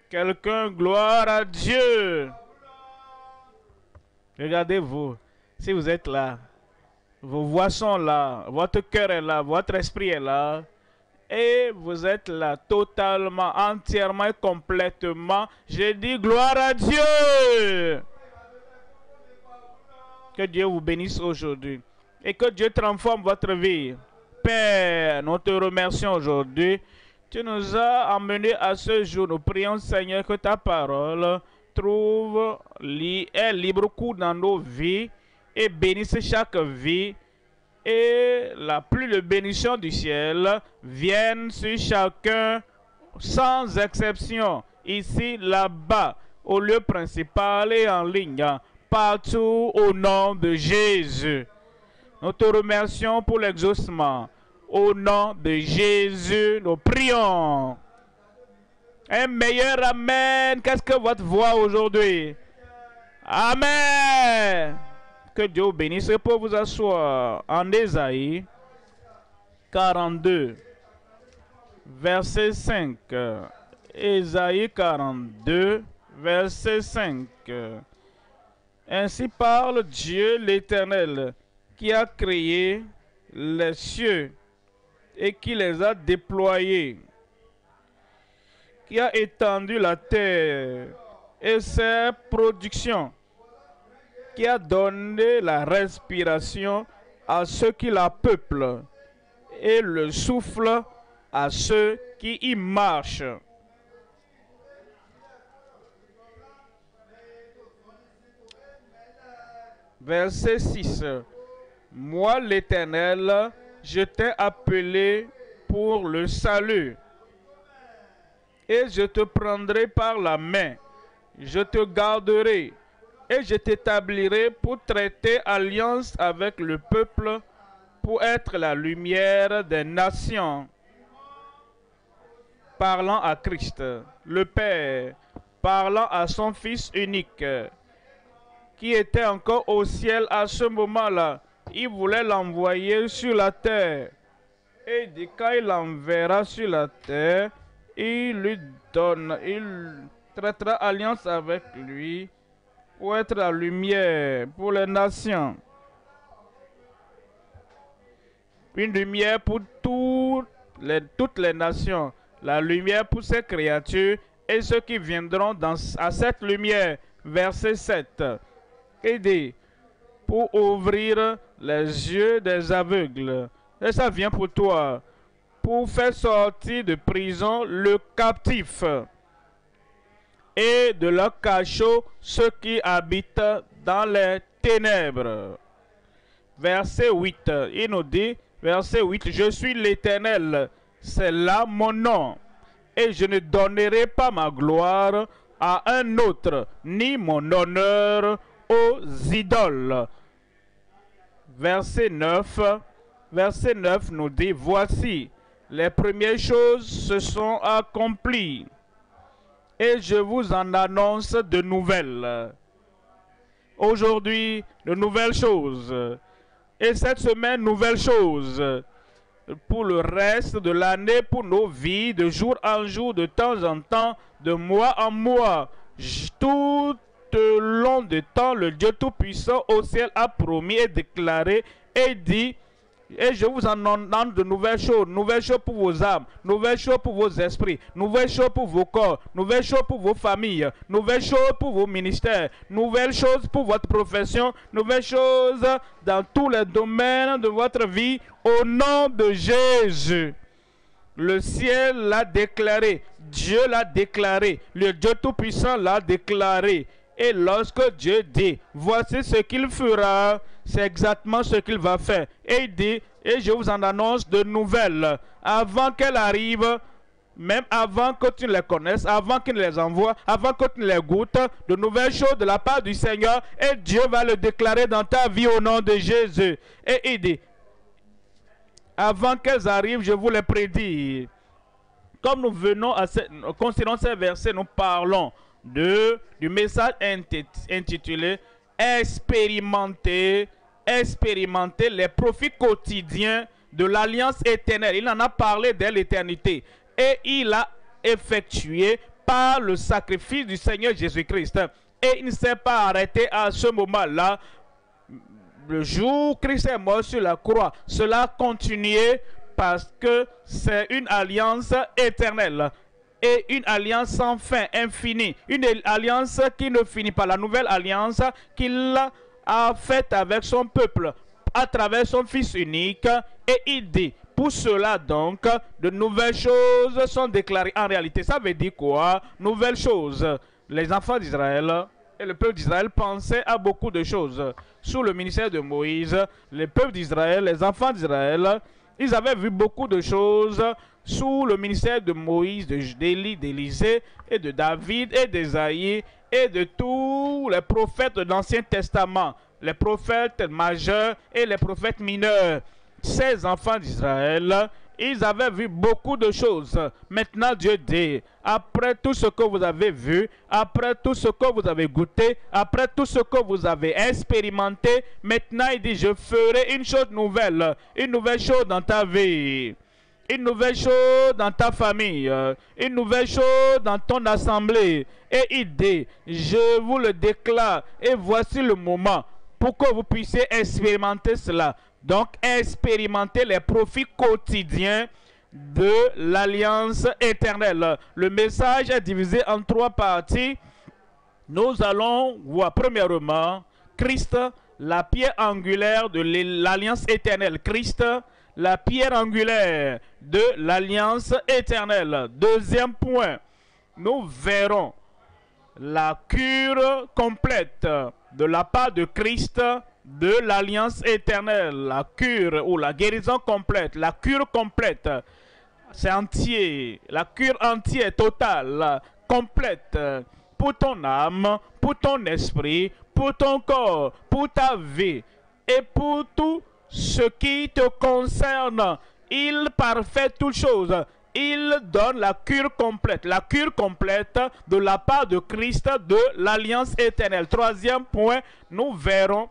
Quelqu'un, gloire à Dieu. Regardez-vous, si vous êtes là, vos voix sont là, votre cœur est là, votre esprit est là, et vous êtes là totalement, entièrement et complètement. Je dis gloire à Dieu. Que Dieu vous bénisse aujourd'hui et que Dieu transforme votre vie. Père, nous te remercions aujourd'hui. Tu nous as amenés à ce jour. Nous prions, Seigneur, que ta parole trouve un libre cours dans nos vies et bénisse chaque vie. Et la pluie de bénédiction du ciel vienne sur chacun sans exception. Ici, là-bas, au lieu principal et en ligne, partout au nom de Jésus. Nous te remercions pour l'exaucement. Au nom de Jésus, nous prions. Un meilleur Amen. Qu'est-ce que votre voix aujourd'hui? Amen. Que Dieu vous bénisse. Pour vous asseoir en Ésaïe 42, verset 5. Ésaïe 42, verset 5. Ainsi parle Dieu l'Éternel, qui a créé les cieux et qui les a déployés, qui a étendu la terre et ses productions, qui a donné la respiration à ceux qui la peuplent et le souffle à ceux qui y marchent. Verset 6. Moi, l'Éternel, je t'ai appelé pour le salut, et je te prendrai par la main, je te garderai, et je t'établirai pour traiter alliance avec le peuple, pour être la lumière des nations. Parlant à Christ, le Père, parlant à son Fils unique, qui était encore au ciel à ce moment-là. Il voulait l'envoyer sur la terre. Et dit, quand il l'enverra sur la terre, il traitera alliance avec lui pour être la lumière pour les nations. Une lumière pour toutes les nations. La lumière pour ces créatures et ceux qui viendront à cette lumière. Verset 7. Il dit, pour ouvrir les yeux des aveugles. Et ça vient pour toi. Pour faire sortir de prison le captif. Et de leur cachot ceux qui habitent dans les ténèbres. Verset 8. Il nous dit, verset 8, je suis l'Éternel. C'est là mon nom. Et je ne donnerai pas ma gloire à un autre, ni mon honneur aux idoles. Verset 9 nous dit, voici, les premières choses se sont accomplies, et je vous en annonce de nouvelles. Aujourd'hui, de nouvelles choses. Et cette semaine, nouvelles choses. Pour le reste de l'année, pour nos vies, de jour en jour, de temps en temps, de mois en mois, tout au long de temps, le Dieu Tout-Puissant au ciel a promis et déclaré et dit, et je vous en annonce de nouvelles choses pour vos âmes, nouvelles choses pour vos esprits, nouvelles choses pour vos corps, nouvelles choses pour vos familles, nouvelles choses pour vos ministères, nouvelles choses pour votre profession, nouvelles choses dans tous les domaines de votre vie, au nom de Jésus. Le ciel l'a déclaré, Dieu l'a déclaré, le Dieu Tout-Puissant l'a déclaré. Et lorsque Dieu dit, voici ce qu'il fera, c'est exactement ce qu'il va faire. Et il dit, et je vous en annonce de nouvelles, avant qu'elles arrivent, même avant que tu les connaisses, avant qu'il les envoie, avant que tu les goûtes, de nouvelles choses de la part du Seigneur, et Dieu va le déclarer dans ta vie au nom de Jésus. Et il dit, avant qu'elles arrivent, je vous les prédis. Comme nous venons considérons ces versets, nous parlons du message intitulé expérimenter les profits quotidiens de l'alliance éternelle. Il en a parlé dès l'éternité et il a effectué par le sacrifice du Seigneur Jésus-Christ. Et il ne s'est pas arrêté à ce moment-là. Le jour où Christ est mort sur la croix, cela a continué parce que c'est une alliance éternelle et une alliance sans fin, infinie. Une alliance qui ne finit pas. La nouvelle alliance qu'il a faite avec son peuple à travers son Fils unique. Et il dit, pour cela donc, de nouvelles choses sont déclarées en réalité. Ça veut dire quoi? Nouvelles choses. Les enfants d'Israël et le peuple d'Israël pensaient à beaucoup de choses. Sous le ministère de Moïse, le peuple d'Israël, les enfants d'Israël, ils avaient vu beaucoup de choses sous le ministère de Moïse, d'Élie, d'Élisée et de David et d'Ésaïe et de tous les prophètes de l'Ancien Testament, les prophètes majeurs et les prophètes mineurs. Ces enfants d'Israël, ils avaient vu beaucoup de choses. Maintenant, Dieu dit, après tout ce que vous avez vu, après tout ce que vous avez goûté, après tout ce que vous avez expérimenté, maintenant, il dit, je ferai une chose nouvelle chose dans ta vie. Une nouvelle chose dans ta famille, une nouvelle chose dans ton assemblée. Et il dit, je vous le déclare, et voici le moment pour que vous puissiez expérimenter cela. Donc, expérimenter les profits quotidiens de l'alliance éternelle. Le message est divisé en 3 parties. Nous allons voir, premièrement, Christ, la pierre angulaire de l'alliance éternelle. Christ, la pierre angulaire de l'alliance éternelle. Deuxième point, nous verrons la cure complète de la part de Christ de l'alliance éternelle. La cure ou la guérison complète, la cure complète, c'est entier, la cure entière, totale, complète, pour ton âme, pour ton esprit, pour ton corps, pour ta vie et pour tout ce qui te concerne. Il parfait toutes choses. Il donne la cure complète de la part de Christ de l'alliance éternelle. Troisième point, nous verrons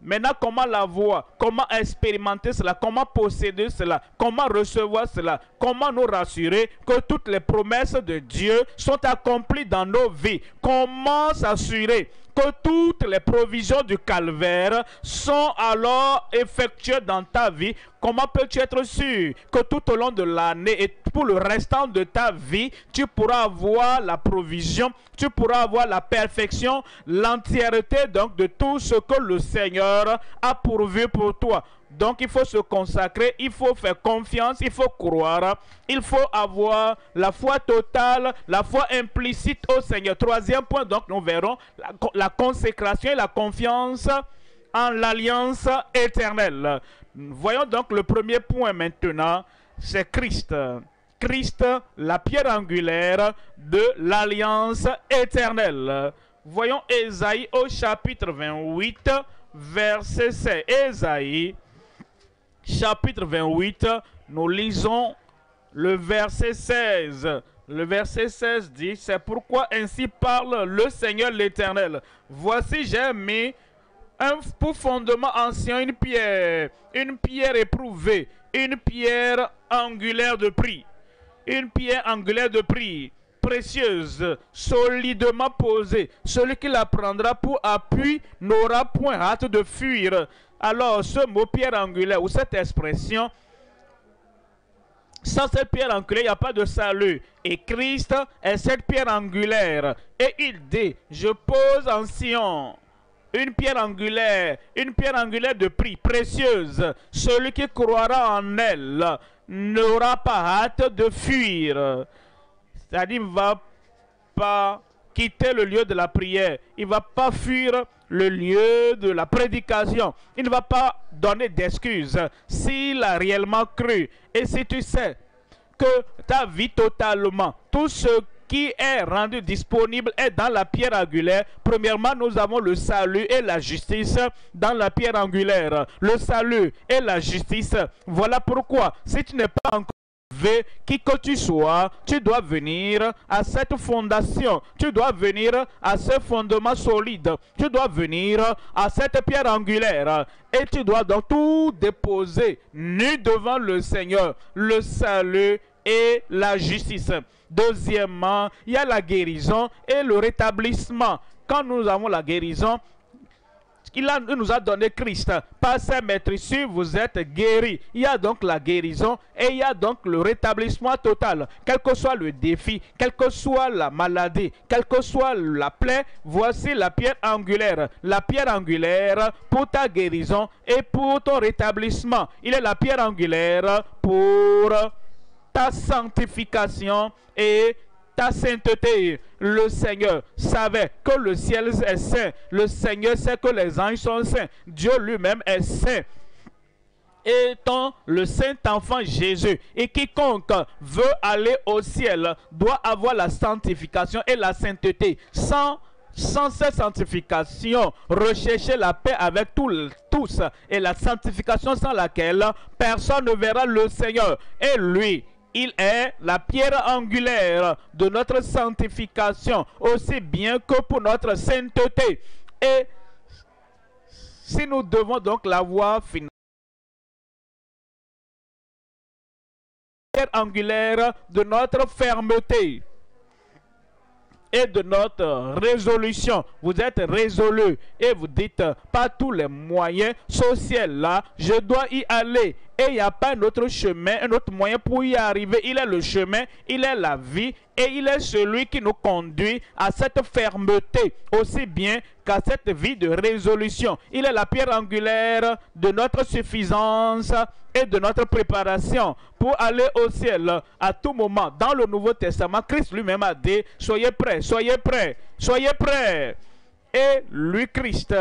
maintenant comment la voir, comment expérimenter cela, comment posséder cela, comment recevoir cela, comment nous rassurer que toutes les promesses de Dieu sont accomplies dans nos vies, comment s'assurer que toutes les provisions du calvaire sont alors effectuées dans ta vie. Comment peux-tu être sûr que tout au long de l'année et pour le restant de ta vie, tu pourras avoir la provision, tu pourras avoir la perfection, l'entièreté donc de tout ce que le Seigneur a pourvu pour toi. Donc il faut se consacrer, il faut faire confiance, il faut croire, il faut avoir la foi totale, la foi implicite au Seigneur. Troisième point, donc nous verrons la consécration et la confiance en l'alliance éternelle. Voyons donc le premier point maintenant, c'est Christ. Christ, la pierre angulaire de l'alliance éternelle. Voyons Ésaïe au chapitre 28, verset 16. Ésaïe, chapitre 28, nous lisons le verset 16. Le verset 16 dit, c'est pourquoi ainsi parle le Seigneur l'Éternel. Voici j'ai mis pour fondement ancien une pierre éprouvée, une pierre angulaire de prix. Une pierre angulaire de prix, précieuse, solidement posée. Celui qui la prendra pour appui n'aura point hâte de fuir. Alors, ce mot pierre angulaire ou cette expression, sans cette pierre angulaire, il n'y a pas de salut. Et Christ est cette pierre angulaire. Et il dit, je pose en Sion une pierre angulaire de prix, précieuse. Celui qui croira en elle n'aura pas hâte de fuir. C'est-à-dire, il ne va pas quitter le lieu de la prière. Il ne va pas fuir le lieu de la prédication. Il ne va pas donner d'excuses. S'il a réellement cru, et si tu sais que ta vie totalement, tout ce qui est rendu disponible est dans la pierre angulaire. Premièrement, nous avons le salut et la justice dans la pierre angulaire. Le salut et la justice. Voilà pourquoi, si tu n'es pas encore sauvé, qui que tu sois, tu dois venir à cette fondation. Tu dois venir à ce fondement solide. Tu dois venir à cette pierre angulaire. Et tu dois donc tout déposer nu devant le Seigneur. Le salut et la justice. Deuxièmement, il y a la guérison et le rétablissement. Quand nous avons la guérison, il nous a donné Christ. Par sa maîtrise, vous êtes guéris. Il y a donc la guérison et il y a donc le rétablissement total. Quel que soit le défi, quelle que soit la maladie, quelle que soit la plaie, voici la pierre angulaire. La pierre angulaire pour ta guérison et pour ton rétablissement. Il est la pierre angulaire pour ta sanctification et ta sainteté. Le Seigneur savait que le ciel est saint. Le Seigneur sait que les anges sont saints. Dieu lui-même est saint. Étant le saint enfant Jésus, et quiconque veut aller au ciel doit avoir la sanctification et la sainteté. Sans cette sanctification, rechercher la paix avec tous, et la sanctification sans laquelle personne ne verra le Seigneur. Et lui, il est la pierre angulaire de notre sanctification, aussi bien que pour notre sainteté. Et si nous devons donc l'avoir finalement, pierre angulaire de notre fermeté et de notre résolution. Vous êtes résolu et vous dites, par tous les moyens, ce ciel-là, je dois y aller. Et il n'y a pas un autre chemin, un autre moyen pour y arriver. Il est le chemin, il est la vie et il est celui qui nous conduit à cette fermeté, aussi bien qu'à cette vie de résolution. Il est la pierre angulaire de notre suffisance et de notre préparation pour aller au ciel à tout moment. Dans le Nouveau Testament, Christ lui-même a dit, soyez prêts, soyez prêts, soyez prêts. Et lui, Christ,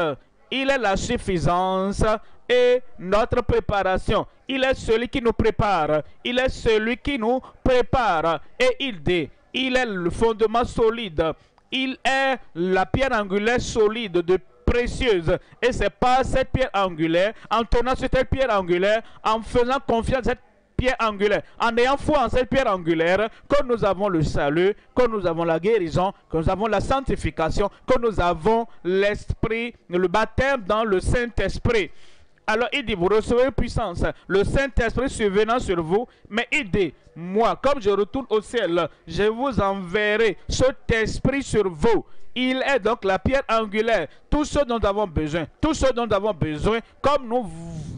il est la suffisance et notre préparation. Il est celui qui nous prépare. Il est celui qui nous prépare. Et il dit, il est le fondement solide. Il est la pierre angulaire solide de précieuse. Et c'est par cette pierre angulaire, en tenant sur cette pierre angulaire, en faisant confiance à cette pierre angulaire, en ayant foi en cette pierre angulaire, que nous avons le salut, que nous avons la guérison, que nous avons la sanctification, que nous avons l'esprit, le baptême dans le Saint-Esprit. Alors il dit, vous recevez une puissance, le Saint-Esprit survenant sur vous, mais il dit, moi, comme je retourne au ciel, je vous enverrai cet esprit sur vous. Il est donc la pierre angulaire, tout ce dont nous avons besoin, tout ce dont nous avons besoin, comme nous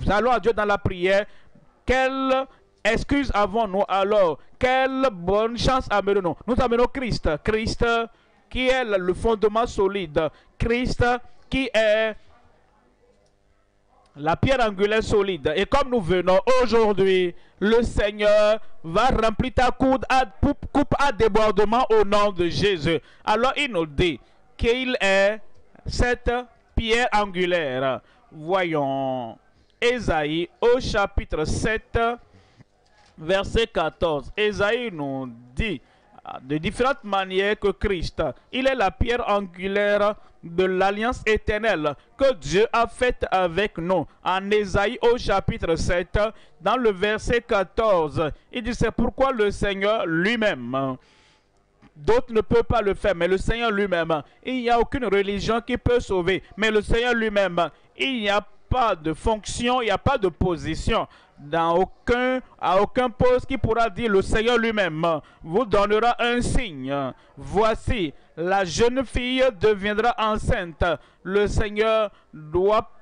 allons à Dieu dans la prière, quelle excuse avons-nous alors? Quelle bonne chance amenons-nous? Nous amenons Christ, Christ qui est le fondement solide, Christ qui est la pierre angulaire solide. Et comme nous venons aujourd'hui, le Seigneur va remplir ta coupe à débordement au nom de Jésus. Alors il nous dit qu'il est cette pierre angulaire. Voyons Ésaïe au chapitre 7, verset 14. Ésaïe nous dit de différentes manières que Christ, il est la pierre angulaire de l'alliance éternelle que Dieu a faite avec nous. En Ésaïe au chapitre 7, dans le verset 14, il dit, c'est pourquoi le Seigneur lui-même, d'autres ne peuvent pas le faire, mais le Seigneur lui-même, il n'y a aucune religion qui peut sauver, mais le Seigneur lui-même, il n'y a pas de fonction, il n'y a pas de position à aucun poste qui pourra dire le Seigneur lui-même vous donnera un signe. Voici, la jeune fille deviendra enceinte. Le Seigneur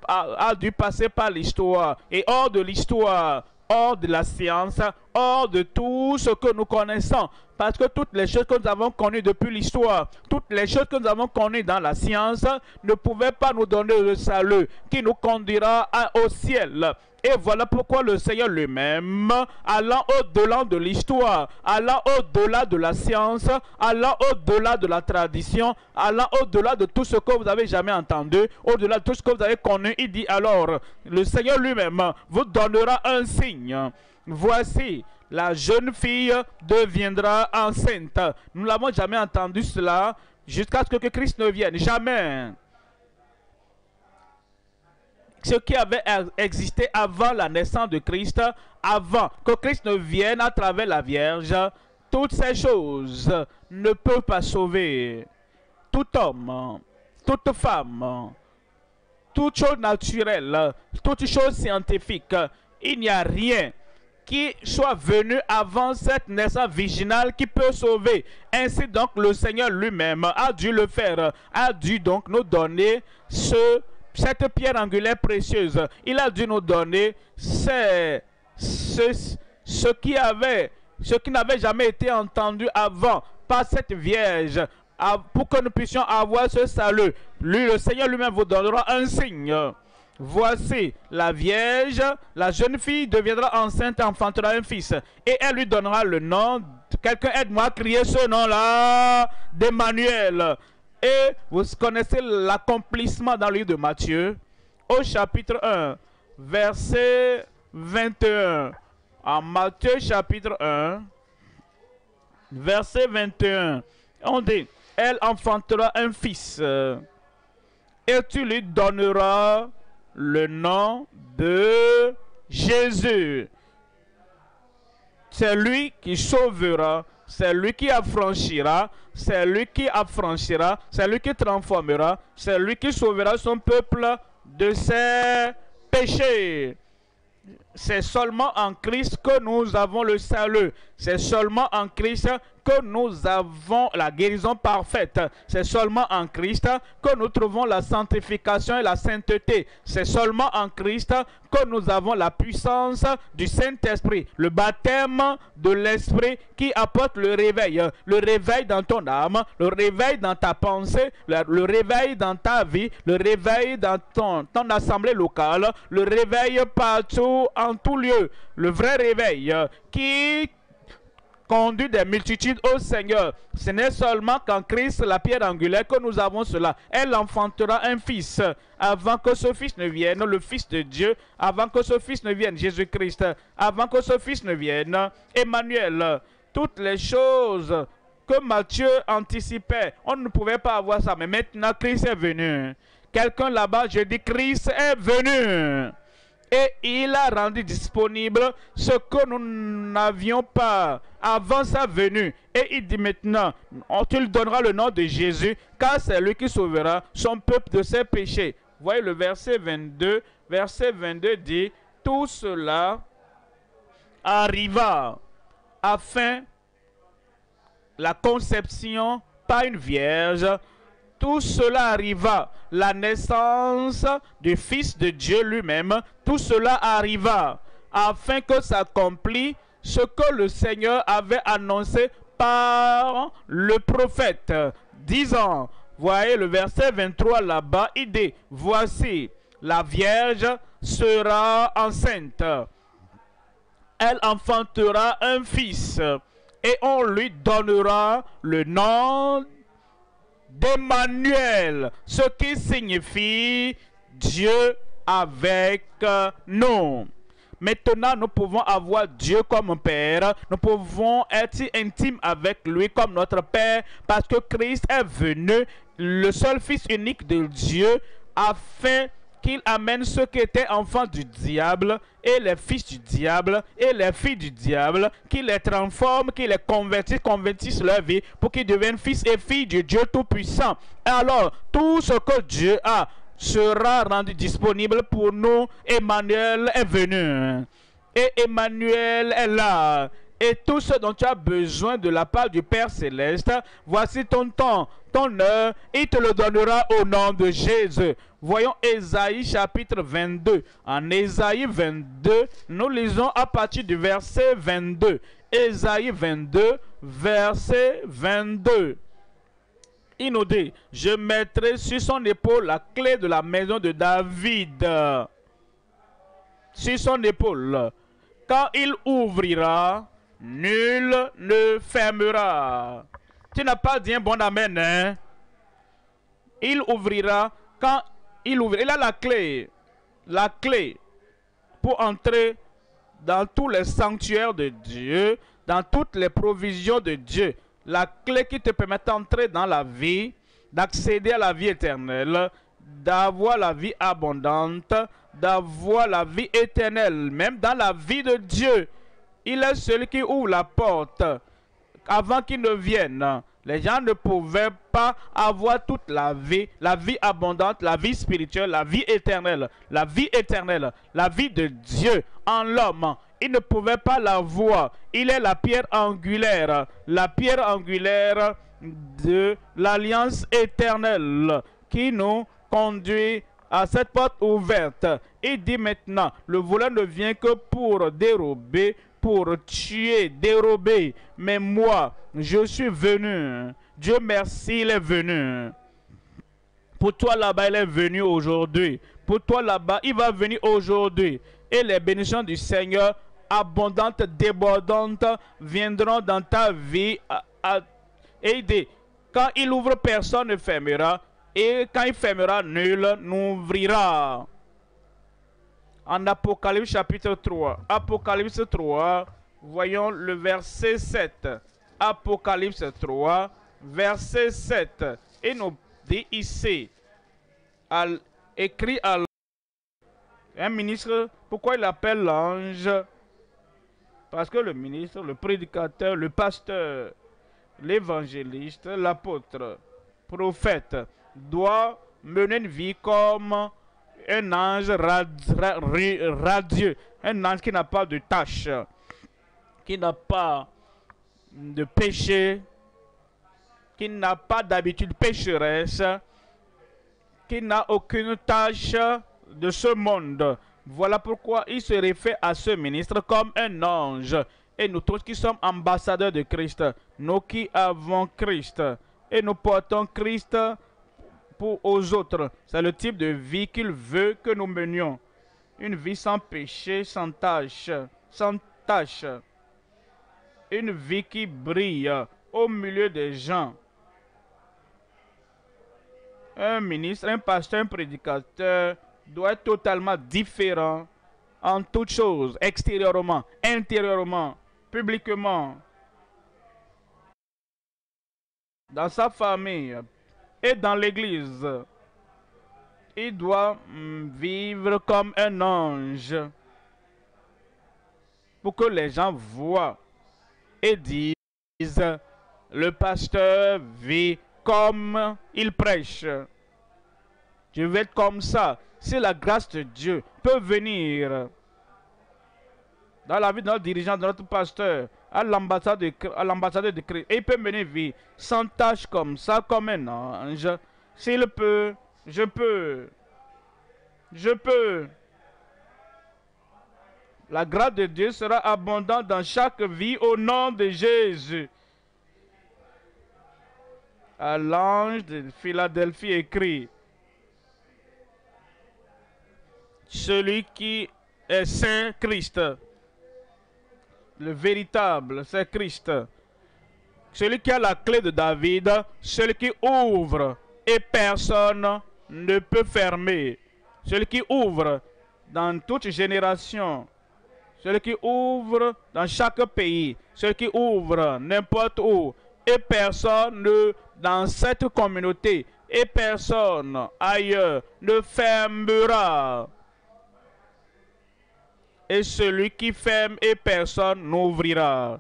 a dû passer par l'histoire et hors de l'histoire, hors de la science, hors de tout ce que nous connaissons. Parce que toutes les choses que nous avons connues depuis l'histoire, toutes les choses que nous avons connues dans la science ne pouvaient pas nous donner le salut qui nous conduira au ciel. Et voilà pourquoi le Seigneur lui-même, allant au-delà de l'histoire, allant au-delà de la science, allant au-delà de la tradition, allant au-delà de tout ce que vous avez jamais entendu, au-delà de tout ce que vous avez connu, il dit alors, le Seigneur lui-même vous donnera un signe. Voici, la jeune fille deviendra enceinte. Nous n'avons jamais entendu cela jusqu'à ce que Christ ne vienne. Jamais. Ce qui avait existé avant la naissance de Christ, avant que Christ ne vienne à travers la Vierge, toutes ces choses ne peuvent pas sauver. Tout homme, toute femme, toute chose naturelle, toute chose scientifique, il n'y a rien qui soit venu avant cette naissance virginale qui peut sauver. Ainsi donc le Seigneur lui-même a dû le faire, a dû donc nous donner cette pierre angulaire précieuse. Il a dû nous donner ce qui n'avait jamais été entendu avant par cette Vierge, pour que nous puissions avoir ce salut. Lui, le Seigneur lui-même vous donnera un signe. Voici, la Vierge, la jeune fille deviendra enceinte et enfantera un fils. Et elle lui donnera le nom, quelqu'un aide-moi à crier ce nom-là, d'Emmanuel. Et vous connaissez l'accomplissement dans le livre de Matthieu, au chapitre 1, verset 21. En Matthieu chapitre 1, verset 21, on dit, elle enfantera un fils, et tu lui donneras le nom de Jésus. C'est lui qui sauvera, c'est lui qui affranchira, c'est lui qui affranchira, c'est lui qui transformera, c'est lui qui sauvera son peuple de ses péchés. C'est seulement en Christ que nous avons le salut. C'est seulement en Christ que nous avons la guérison parfaite. C'est seulement en Christ que nous trouvons la sanctification et la sainteté. C'est seulement en Christ que nous avons la puissance du Saint-Esprit, le baptême de l'Esprit qui apporte le réveil dans ton âme, le réveil dans ta pensée, le réveil dans ta vie, le réveil dans ton assemblée locale, le réveil partout, en tout lieu, le vrai réveil qui conduit des multitudes au Seigneur. Ce n'est seulement qu'en Christ, la pierre angulaire, que nous avons cela. Elle enfantera un fils avant que ce fils ne vienne, le Fils de Dieu, avant que ce fils ne vienne, Jésus-Christ, avant que ce fils ne vienne, Emmanuel. Toutes les choses que Matthieu anticipait, on ne pouvait pas avoir ça, mais maintenant Christ est venu. Quelqu'un là-bas, je dis Christ est venu. Et il a rendu disponible ce que nous n'avions pas avant sa venue. Et il dit maintenant, tu lui donneras le nom de Jésus, car c'est lui qui sauvera son peuple de ses péchés. Voyez le verset 22. Verset 22 dit, tout cela arriva afin la conception par une vierge. Tout cela arriva, la naissance du Fils de Dieu lui-même, tout cela arriva afin que s'accomplisse ce que le Seigneur avait annoncé par le prophète, disant, voyez le verset 23 là-bas, il dit, voici, la Vierge sera enceinte, elle enfantera un fils, et on lui donnera le nom d'Emmanuel, ce qui signifie Dieu avec nous. Maintenant, nous pouvons avoir Dieu comme Père, nous pouvons être intimes avec lui comme notre Père, parce que Christ est venu, le seul Fils unique de Dieu, afin qu'il amène ceux qui étaient enfants du diable et les fils du diable et les filles du diable, qu'il les transforme, qu'il les convertisse leur vie pour qu'ils deviennent fils et filles de Dieu Tout-Puissant. Alors, tout ce que Dieu a sera rendu disponible pour nous. Emmanuel est venu. Et Emmanuel est là. Et tout ce dont tu as besoin de la part du Père Céleste, voici ton temps, ton heure, il te le donnera au nom de Jésus. Voyons Ésaïe chapitre 22. En Ésaïe 22, nous lisons à partir du verset 22. Ésaïe 22, verset 22. Il nous dit, je mettrai sur son épaule la clé de la maison de David. Sur son épaule. Quand il ouvrira, nul ne fermera. Tu n'as pas dit un bon amen, hein? Il ouvrira, quand il ouvrira, il a la clé pour entrer dans tous les sanctuaires de Dieu, dans toutes les provisions de Dieu. La clé qui te permet d'entrer dans la vie, d'accéder à la vie éternelle, d'avoir la vie abondante, d'avoir la vie éternelle, même dans la vie de Dieu. Il est celui qui ouvre la porte avant qu'il ne vienne. Les gens ne pouvaient pas avoir toute la vie abondante, la vie spirituelle, la vie éternelle, la vie de Dieu en l'homme. ils ne pouvaient pas la voir. Il est la pierre angulaire de l'alliance éternelle qui nous conduit à cette porte ouverte. Il dit maintenant, le voleur ne vient que pour dérober, pour tuer, dérober. Mais moi, je suis venu. Dieu merci, il est venu. Pour toi là-bas, il est venu aujourd'hui. Pour toi là-bas, il va venir aujourd'hui. Et les bénédictions du Seigneur, abondantes, débordantes, viendront dans ta vie. Et il dit, quand il ouvre, personne ne fermera. Et quand il fermera, nul n'ouvrira. En Apocalypse chapitre 3. Apocalypse 3, voyons le verset 7. Apocalypse 3, verset 7. Et nous dit ici, écrit à un ministre, pourquoi il appelle l'ange? Parce que le ministre, le prédicateur, le pasteur, l'évangéliste, l'apôtre, prophète, doit mener une vie comme un ange radieux, un ange qui n'a pas de tâche, qui n'a pas de péché, qui n'a pas d'habitude pécheresse, qui n'a aucune tâche de ce monde. Voilà pourquoi il se réfère à ce ministre comme un ange. Et nous tous qui sommes ambassadeurs de Christ, nous qui avons Christ, et nous portons Christ aux autres. C'est le type de vie qu'il veut que nous menions. Une vie sans péché, sans tâche, Une vie qui brille au milieu des gens. Un ministre, un pasteur, un prédicateur doit être totalement différent en toutes choses, extérieurement, intérieurement, publiquement, dans sa famille et dans l'église. Il doit vivre comme un ange pour que les gens voient et disent, le pasteur vit comme il prêche. Je vais être comme ça. Si la grâce de Dieu peut venir dans la vie de notre dirigeant, de notre pasteur, à l'ambassadeur de Christ, et il peut mener vie sans tâche comme ça, comme un ange. S'il peut, je peux. La grâce de Dieu sera abondante dans chaque vie au nom de Jésus. À l'ange de Philadelphie écrit, celui qui est Saint Christ, le véritable, c'est Christ. Celui qui a la clé de David, celui qui ouvre et personne ne peut fermer. Celui qui ouvre dans toute génération, celui qui ouvre dans chaque pays, celui qui ouvre n'importe où, et personne dans cette communauté, et personne ailleurs ne fermera. Et celui qui ferme et personne n'ouvrira.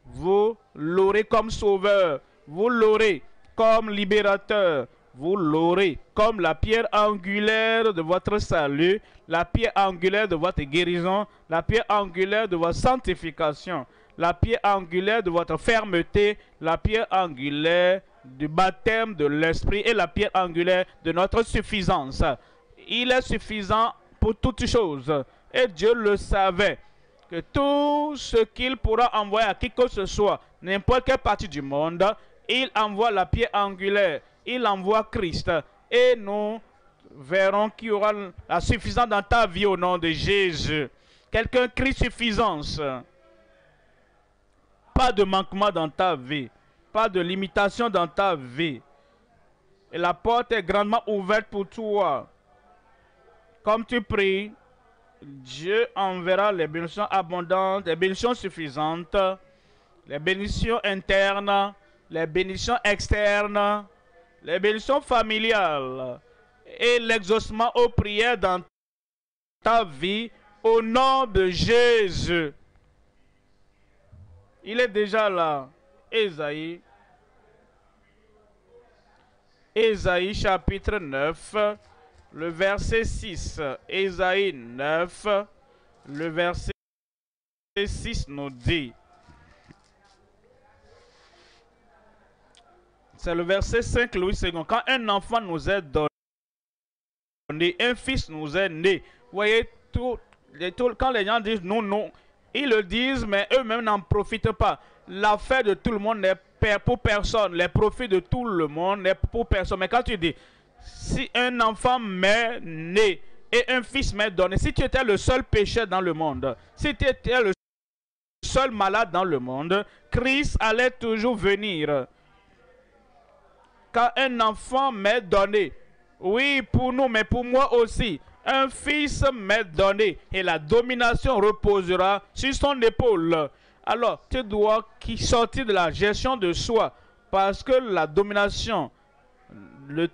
Vous l'aurez comme sauveur, vous l'aurez comme libérateur, vous l'aurez comme la pierre angulaire de votre salut, la pierre angulaire de votre guérison, la pierre angulaire de votre sanctification, la pierre angulaire de votre fermeté, la pierre angulaire du baptême de l'Esprit et la pierre angulaire de notre suffisance. Il est suffisant pour toutes choses. Et Dieu le savait, que tout ce qu'il pourra envoyer à qui que ce soit, n'importe quelle partie du monde, il envoie la pierre angulaire, il envoie Christ. Et nous verrons qu'il y aura la suffisance dans ta vie au nom de Jésus. Quelqu'un crie suffisance. Pas de manquement dans ta vie, pas de limitation dans ta vie. Et la porte est grandement ouverte pour toi. Comme tu pries, Dieu enverra les bénédictions abondantes, les bénédictions suffisantes, les bénédictions internes, les bénédictions externes, les bénédictions familiales et l'exaucement aux prières dans ta vie au nom de Jésus. Il est déjà là. Ésaïe chapitre 9. Le verset 6, Ésaïe 9, le verset 6 nous dit, c'est le verset 5, Louis II, quand un enfant nous est donné, un fils nous est né. Vous voyez, quand les gens disent non, non, ils le disent, mais eux-mêmes n'en profitent pas. L'affaire de tout le monde n'est pour personne. Les profits de tout le monde n'est pour personne. Mais quand tu dis, si un enfant m'est né et un fils m'est donné, si tu étais le seul pécheur dans le monde, si tu étais le seul malade dans le monde, Christ allait toujours venir. Quand un enfant m'est donné, oui, pour nous, mais pour moi aussi, un fils m'est donné et la domination reposera sur son épaule. Alors, tu dois sortir de la gestion de soi parce que la domination de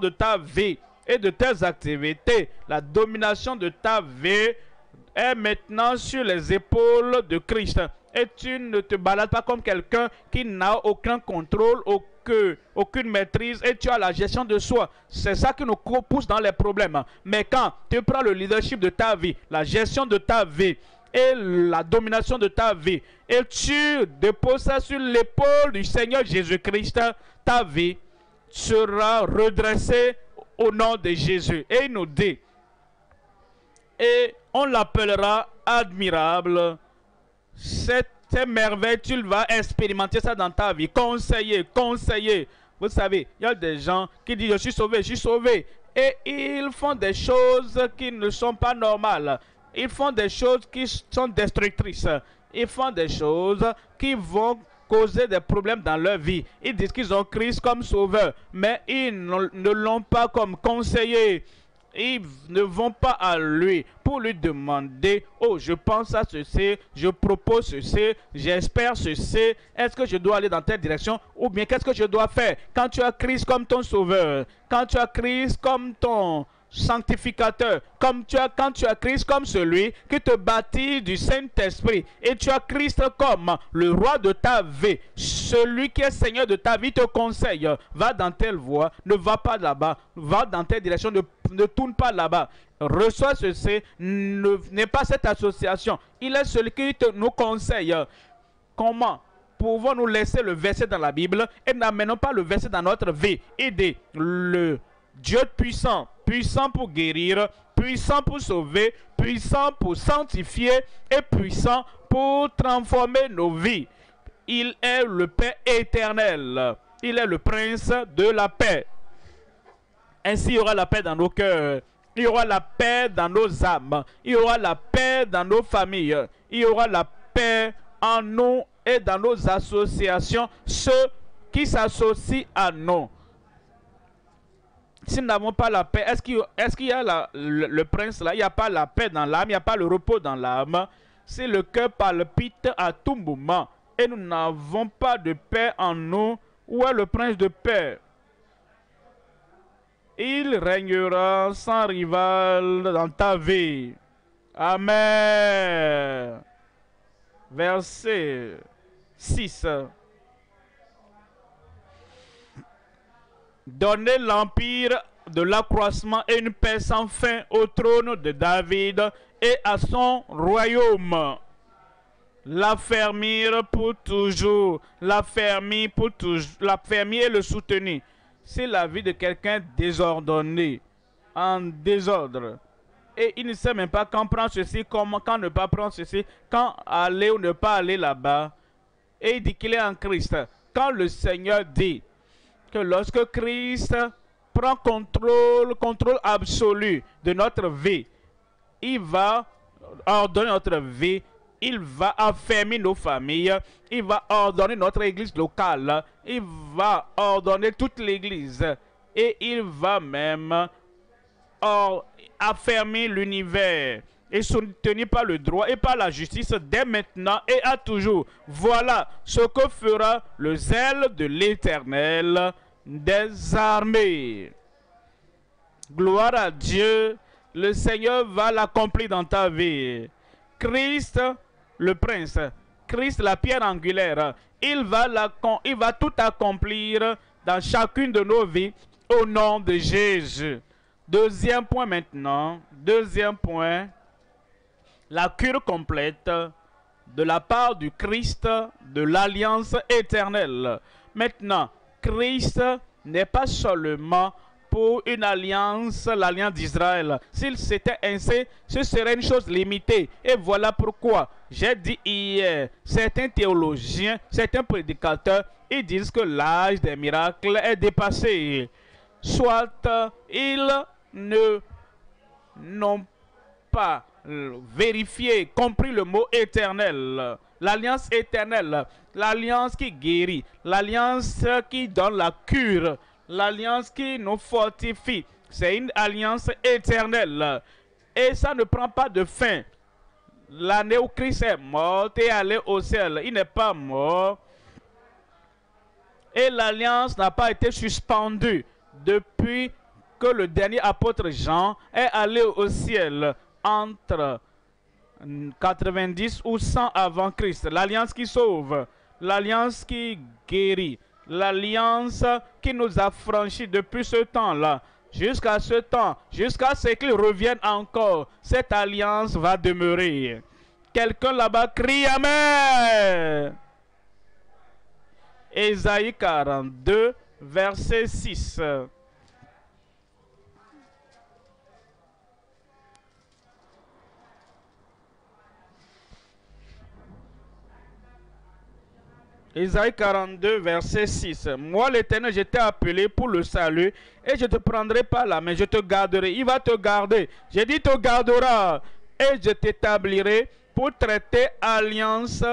ta vie et de tes activités, la domination de ta vie est maintenant sur les épaules de Christ. Et tu ne te balades pas comme quelqu'un qui n'a aucun contrôle, aucune maîtrise, et tu as la gestion de soi. C'est ça qui nous pousse dans les problèmes. Mais quand tu prends le leadership de ta vie, la gestion de ta vie et la domination de ta vie, et tu déposes ça sur l'épaule du Seigneur Jésus-Christ, ta vie sera redressée au nom de Jésus. Et il nous dit, et on l'appellera admirable. Cette merveille, tu vas expérimenter ça dans ta vie. Conseiller. Vous savez, il y a des gens qui disent je suis sauvé. Et ils font des choses qui ne sont pas normales. Ils font des choses qui sont destructrices. Ils font des choses qui vont causer des problèmes dans leur vie. Ils disent qu'ils ont Christ comme sauveur, mais ils ne l'ont pas comme conseiller. Ils ne vont pas à lui pour lui demander, oh, je pense à ceci, je propose ceci, j'espère ceci, est-ce que je dois aller dans telle direction ou bien qu'est-ce que je dois faire? Quand tu as Christ comme ton sauveur, quand tu as Christ comme ton sanctificateur, quand tu as Christ comme celui qui te baptise du Saint-Esprit, et tu as Christ comme le roi de ta vie, celui qui est Seigneur de ta vie te conseille, va dans telle voie, ne va pas là-bas, va dans telle direction, ne tourne pas là-bas, reçois ceci, n'est pas cette association, il est celui qui nous conseille. Comment pouvons-nous laisser le verset dans la Bible et n'amenons pas le verset dans notre vie? Il dit, le Dieu puissant, puissant pour guérir, puissant pour sauver, puissant pour sanctifier et puissant pour transformer nos vies. Il est le Père éternel. Il est le Prince de la paix. Ainsi, il y aura la paix dans nos cœurs. Il y aura la paix dans nos âmes. Il y aura la paix dans nos familles. Il y aura la paix en nous et dans nos associations, ceux qui s'associent à nous. Si nous n'avons pas la paix, est-ce qu'il y a le prince là? Il n'y a pas la paix dans l'âme, il n'y a pas le repos dans l'âme. Si le cœur palpite à tout moment et nous n'avons pas de paix en nous, où est le prince de paix? Il régnera sans rival dans ta vie. Amen. Verset 6. Donnez l'empire de l'accroissement et une paix sans fin au trône de David et à son royaume. L'affermir pour toujours, l'affermir pour toujours, l'affermir et le soutenir. C'est la vie de quelqu'un désordonné, en désordre. Et il ne sait même pas quand prendre ceci, comment, quand ne pas prendre ceci, quand aller ou ne pas aller là-bas. Et il dit qu'il est en Christ. Quand le Seigneur dit que lorsque Christ prend contrôle absolu de notre vie, il va ordonner notre vie, il va affermir nos familles, il va ordonner notre église locale, il va ordonner toute l'église et il va même affermir l'univers et soutenir par le droit et par la justice dès maintenant et à toujours. Voilà ce que fera le zèle de l'Éternel des armées. Gloire à Dieu, le Seigneur va l'accomplir dans ta vie. Christ, le prince, Christ, la pierre angulaire, il va tout accomplir dans chacune de nos vies au nom de Jésus. Deuxième point maintenant, deuxième point, la cure complète de la part du Christ de l'alliance éternelle. Maintenant, Christ n'est pas seulement pour une alliance, l'alliance d'Israël. S'il s'était ainsi, ce serait une chose limitée. Et voilà pourquoi j'ai dit hier, certains théologiens, certains prédicateurs, ils disent que l'âge des miracles est dépassé. Soit ils n'ont pas vérifié, compris le mot éternel, l'alliance éternelle, l'alliance qui guérit, l'alliance qui donne la cure, l'alliance qui nous fortifie. C'est une alliance éternelle et ça ne prend pas de fin. L'année où Christ est mort et allé au ciel, il n'est pas mort et l'alliance n'a pas été suspendue depuis que le dernier apôtre Jean est allé au ciel entre 90 ou 100 avant Christ. L'alliance qui sauve, l'alliance qui guérit, l'alliance qui nous a franchis depuis ce temps-là, jusqu'à ce temps, jusqu'à ce qu'il revienne encore, cette alliance va demeurer. Quelqu'un là-bas crie Amen. Ésaïe 42, verset 6. Ésaïe 42, verset 6. Moi, l'Éternel, je t'ai appelé pour le salut et je te prendrai par la main, je te garderai. Il va te garder. J'ai dit, te gardera et je t'établirai pour traiter alliance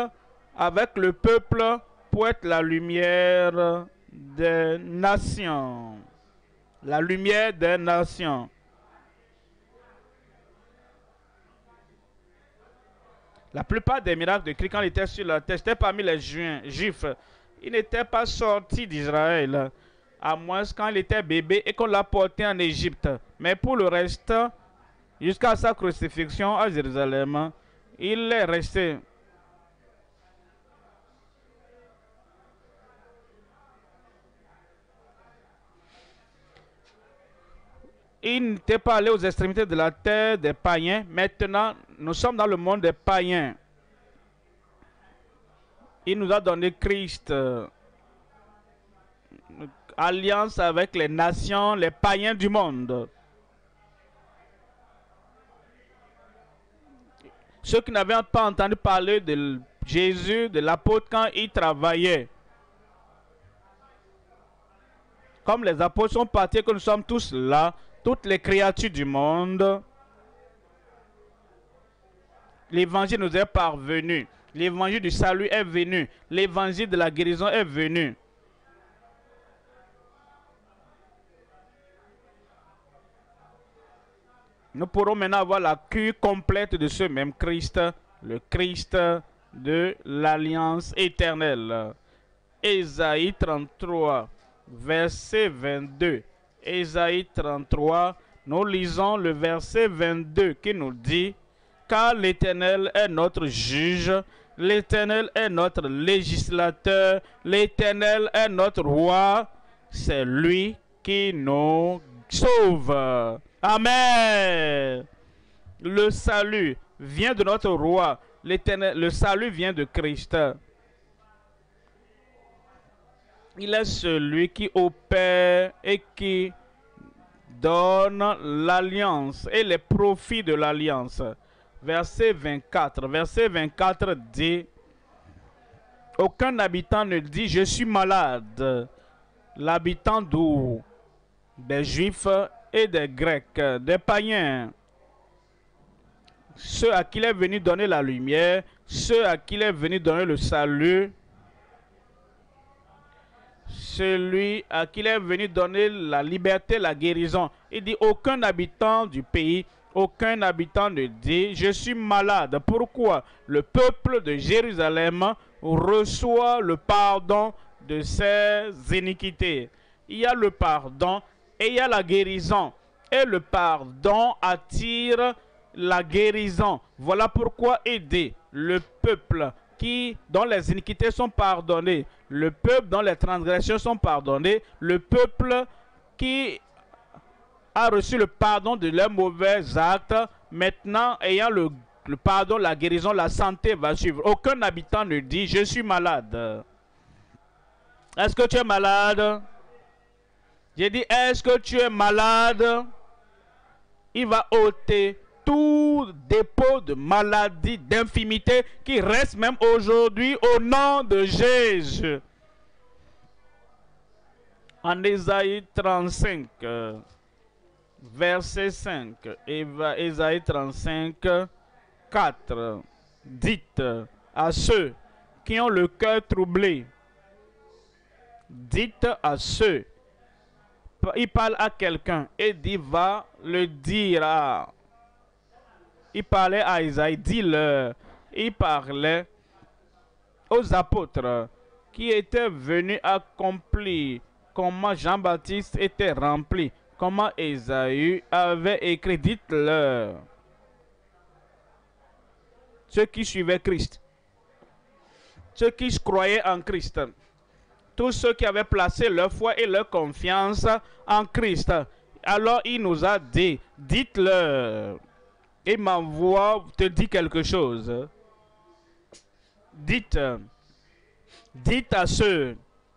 avec le peuple, pour être la lumière des nations. La lumière des nations. La plupart des miracles de Christ, quand il était sur la terre, c'était parmi les Juifs. Il n'était pas sorti d'Israël, à moins quand il était bébé et qu'on l'a porté en Égypte. Mais pour le reste, jusqu'à sa crucifixion à Jérusalem, il est resté. Il n'était pas allé aux extrémités de la terre des païens. Maintenant, nous sommes dans le monde des païens. Il nous a donné Christ. Alliance avec les nations, les païens du monde. Ceux qui n'avaient pas entendu parler de Jésus, de l'apôtre quand il travaillait. Comme les apôtres sont partis, que nous sommes tous là, toutes les créatures du monde, l'évangile nous est parvenu. L'évangile du salut est venu. L'évangile de la guérison est venu. Nous pourrons maintenant avoir la cure complète de ce même Christ, le Christ de l'alliance éternelle. Ésaïe 33, verset 22. Ésaïe 33, nous lisons le verset 22 qui nous dit « Car l'Éternel est notre juge, l'Éternel est notre législateur, l'Éternel est notre roi, c'est lui qui nous sauve. » Amen. Le salut vient de notre roi, l'Éternel, le salut vient de Christ. Il est celui qui opère et qui donne l'alliance et les profits de l'alliance. Verset 24. Verset 24 dit, aucun habitant ne dit, je suis malade. L'habitant d'où? Des Juifs et des Grecs, des païens. Ceux à qui il est venu donner la lumière, ceux à qui il est venu donner le salut, celui à qui il est venu donner la liberté, la guérison. Il dit, aucun habitant du pays, aucun habitant ne dit, je suis malade. Pourquoi? Le peuple de Jérusalem reçoit le pardon de ses iniquités. Il y a le pardon et il y a la guérison. Et le pardon attire la guérison. Voilà pourquoi aider le peuple dont les iniquités sont pardonnées, le peuple dont les transgressions sont pardonnées, le peuple qui a reçu le pardon de leurs mauvais actes, maintenant ayant le pardon, la guérison, la santé va suivre. Aucun habitant ne dit « Je suis malade ». Est-ce que tu es malade? J'ai dit, est-ce que tu es malade? Il va ôter tout dépôt de maladie, d'infimité qui reste même aujourd'hui au nom de Jésus. En Ésaïe 35, verset 5, Ésaïe 35, 4, dites à ceux qui ont le cœur troublé, dites à ceux, il parle à quelqu'un et dit va le dire à... Il parlait à Isaïe, dis-leur. Il parlait aux apôtres qui étaient venus accomplir comment Jean-Baptiste était rempli, comment Isaïe avait écrit, dites-leur. Ceux qui suivaient Christ, ceux qui croyaient en Christ, tous ceux qui avaient placé leur foi et leur confiance en Christ. Alors il nous a dit, dites-leur. Et ma voix te dit quelque chose. Dites à ceux,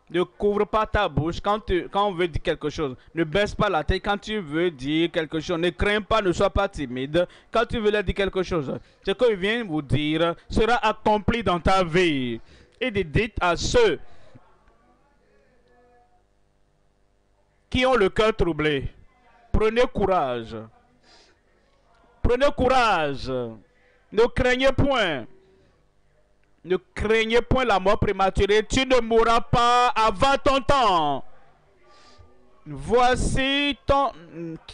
ne couvre pas ta bouche quand on veut dire quelque chose. Ne baisse pas la tête quand tu veux dire quelque chose. Ne crains pas, ne sois pas timide quand tu veux leur dire quelque chose. Ce qu'il vient vous dire sera accompli dans ta vie. Et dites à ceux qui ont le cœur troublé, prenez courage. Prenez courage. Ne craignez point. Ne craignez point la mort prématurée. Tu ne mourras pas avant ton temps. Voici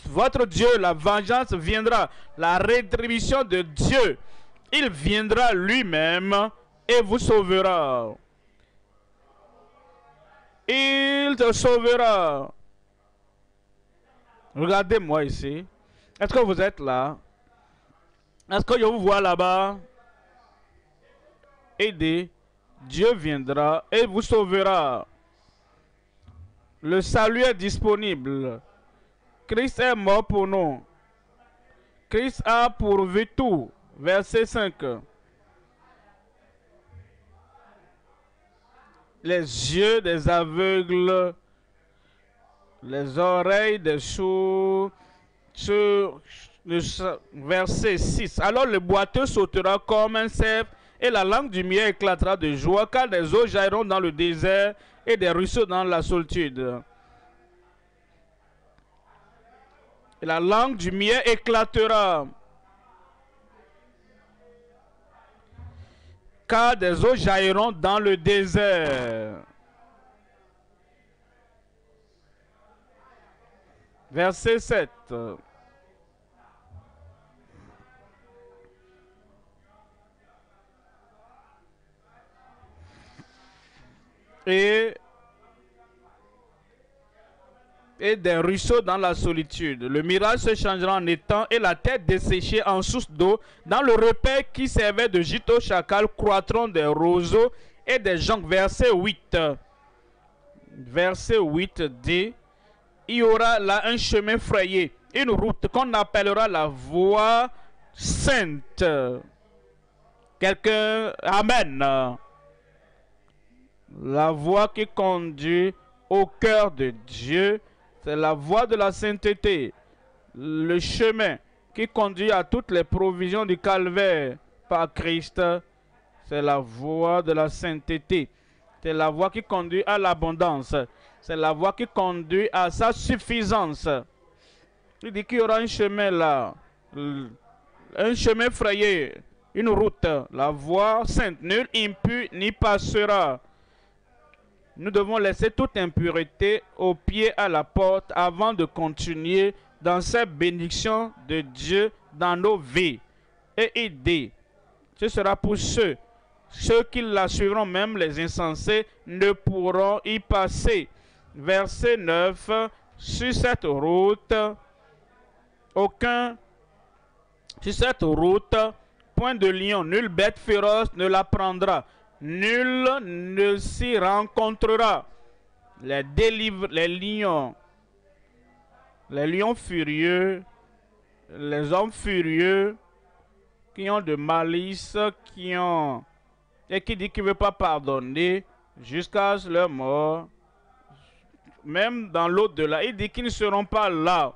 votre Dieu. La vengeance viendra. La rétribution de Dieu. Il viendra lui-même et vous sauvera. Il te sauvera. Regardez-moi ici. Est-ce que vous êtes là? Est-ce que je vous vois là-bas? Aidez, Dieu viendra et vous sauvera. Le salut est disponible. Christ est mort pour nous. Christ a pourvu tout. Verset 5. Les yeux des aveugles, les oreilles des sourds, verset 6. Alors le boiteux sautera comme un cerf et la langue du muet éclatera de joie, car des eaux jailliront dans le désert et des ruisseaux dans la solitude. Et la langue du muet éclatera, car des eaux jailliront dans le désert. Verset 7. Et des ruisseaux dans la solitude. Le mirage se changera en étang et la terre desséchée en source d'eau. Dans le repaire qui servait de gîte au chacal croîtront des roseaux et des joncs. Verset 8. Verset 8 dit, il y aura là un chemin frayé, une route qu'on appellera la voie sainte. Quelqu'un, amen. La voie qui conduit au cœur de Dieu, c'est la voie de la sainteté. Le chemin qui conduit à toutes les provisions du calvaire par Christ, c'est la voie de la sainteté. C'est la voie qui conduit à l'abondance. C'est la voie qui conduit à sa suffisance. Il dit qu'il y aura un chemin là, un chemin frayé, une route, la voie sainte. Nul impur n'y passera. Nous devons laisser toute impureté au pied à la porte avant de continuer dans cette bénédiction de Dieu dans nos vies. Et aider. Ce sera pour ceux qui la suivront, même les insensés, ne pourront y passer. Verset 9. Sur cette route, point de lion, nulle bête féroce ne la prendra. Nul ne s'y rencontrera. Les lions furieux, les hommes furieux, qui ont de malice, et qui dit qu'il ne veut pas pardonner jusqu'à leur mort. Même dans l'au-delà, il dit qu'ils ne seront pas là.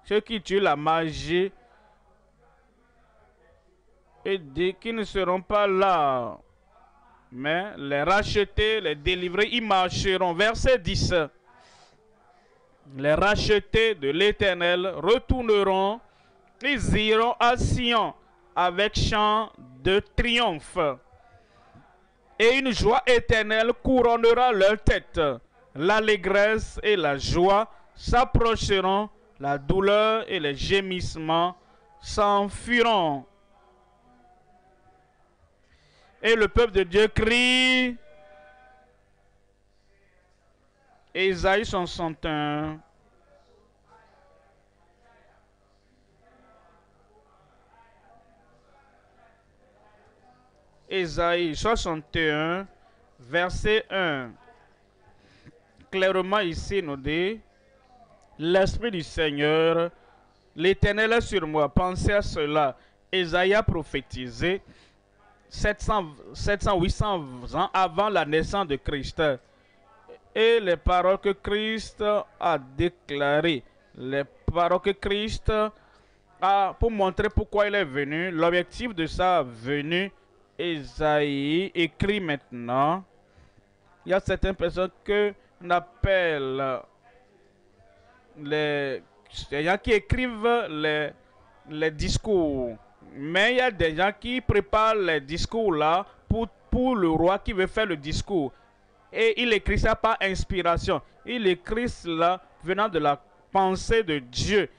Ceux qui tuent la magie, il dit qu'ils ne seront pas là. Mais les rachetés, les délivrés, ils marcheront. Verset 10. Les rachetés de l'Éternel retourneront, ils iront à Sion avec chant de triomphe. Et une joie éternelle couronnera leur tête. L'allégresse et la joie s'approcheront, la douleur et les gémissements s'enfuiront. Et le peuple de Dieu crie. Ésaïe 61. Ésaïe 61, verset 1. Clairement ici nous dit, l'Esprit du Seigneur, l'Éternel est sur moi. Pensez à cela. Ésaïe a prophétisé 800 ans avant la naissance de Christ. Et les paroles que Christ a déclarées, les paroles que Christ a, pour montrer pourquoi il est venu, l'objectif de sa venue, Ésaïe écrit maintenant. Il y a certaines personnes qu'on appelle les gens qui écrivent les discours. Mais il y a des gens qui préparent les discours là pour le roi qui veut faire le discours. Et il écrit ça par inspiration. Il écrit cela venant de la pensée de Dieu.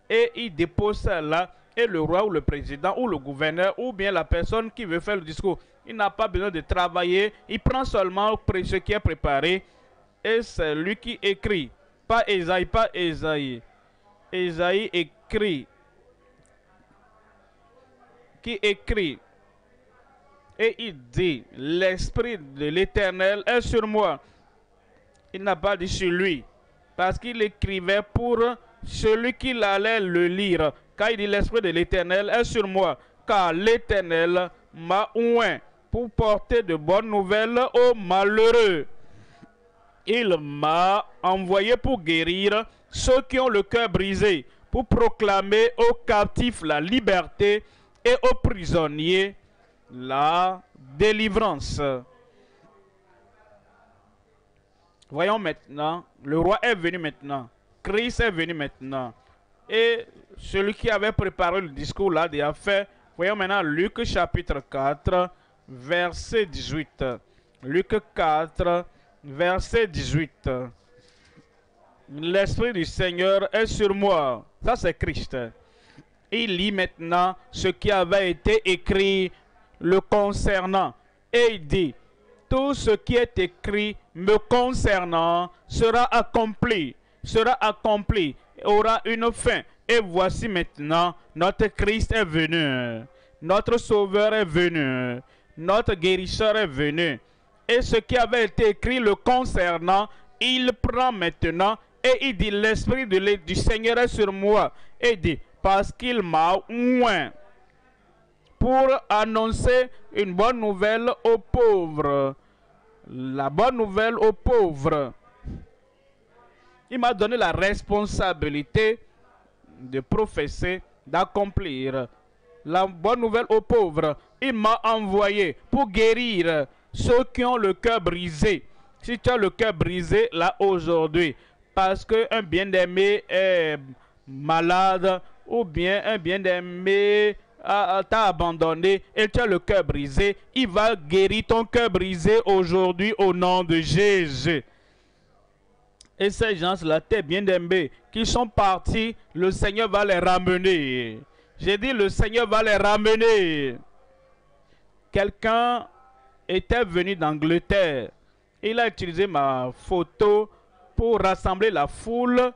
Et il dépose ça là. Et le roi ou le président ou le gouverneur ou bien la personne qui veut faire le discours, il n'a pas besoin de travailler. Il prend seulement ce qui est préparé. Et c'est lui qui écrit. Pas Ésaïe, pas Ésaïe. Ésaïe écrit. Qui écrit. Et il dit, l'Esprit de l'Éternel est sur moi. Il n'a pas dit sur lui. Parce qu'il écrivait pour celui qui allait le lire. Car il dit, l'Esprit de l'Éternel est sur moi. Car l'Éternel m'a oint pour porter de bonnes nouvelles aux malheureux. Il m'a envoyé pour guérir ceux qui ont le cœur brisé, pour proclamer aux captifs la liberté et aux prisonniers la délivrance. Voyons maintenant, le roi est venu maintenant. Christ est venu maintenant. Et celui qui avait préparé le discours là déjà fait. Voyons maintenant Luc chapitre 4, verset 18. Luc 4, verset 18. L'Esprit du Seigneur est sur moi. Ça c'est Christ. Il lit maintenant ce qui avait été écrit le concernant. Et il dit, tout ce qui est écrit me concernant sera accompli, aura une fin. Et voici maintenant, notre Christ est venu, notre Sauveur est venu, notre Guérisseur est venu. Et ce qui avait été écrit le concernant, il prend maintenant et il dit, l'Esprit du Seigneur est sur moi. Et il dit, parce qu'il m'a oint pour annoncer une bonne nouvelle aux pauvres. La bonne nouvelle aux pauvres. Il m'a donné la responsabilité de professer, d'accomplir la bonne nouvelle aux pauvres. Il m'a envoyé pour guérir ceux qui ont le cœur brisé. Si tu as le cœur brisé là aujourd'hui, parce qu'un bien-aimé est malade, ou bien un bien-aimé t'a abandonné et tu as le cœur brisé, il va guérir ton cœur brisé aujourd'hui au nom de Jésus. Et ces gens-là, tes bien-aimés, qui sont partis, le Seigneur va les ramener. J'ai dit, le Seigneur va les ramener. Quelqu'un était venu d'Angleterre. Il a utilisé ma photo pour rassembler la foule.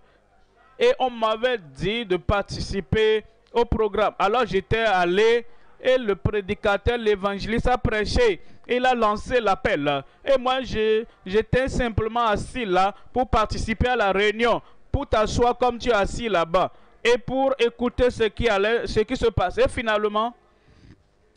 Et on m'avait dit de participer au programme. Alors j'étais allé et le prédicateur, l'évangéliste a prêché. Il a lancé l'appel. Et moi, j'étais simplement assis là pour participer à la réunion. Pour t'asseoir comme tu es assis là-bas. et pour écouter ce qui se passe. Et finalement,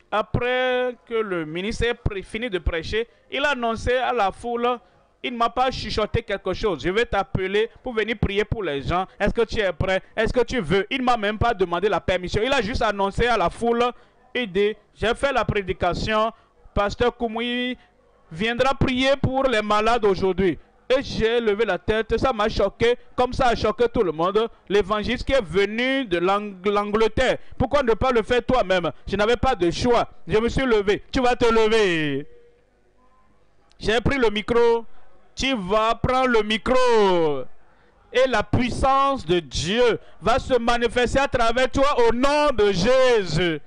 après que le ministre ait fini de prêcher, il a annoncé à la foule, il ne m'a pas chuchoté quelque chose. Je vais t'appeler pour venir prier pour les gens. Est-ce que tu es prêt? Est-ce que tu veux? Il ne m'a même pas demandé la permission. Il a juste annoncé à la foule, il dit, j'ai fait la prédication, pasteur Koumoui viendra prier pour les malades aujourd'hui. Et j'ai levé la tête, ça m'a choqué, comme ça a choqué tout le monde. L'évangile qui est venu de l'Angleterre, pourquoi ne pas le faire toi-même? Je n'avais pas de choix, je me suis levé. Tu vas te lever. J'ai pris le micro, tu vas prendre le micro. Et la puissance de Dieu va se manifester à travers toi au nom de Jésus.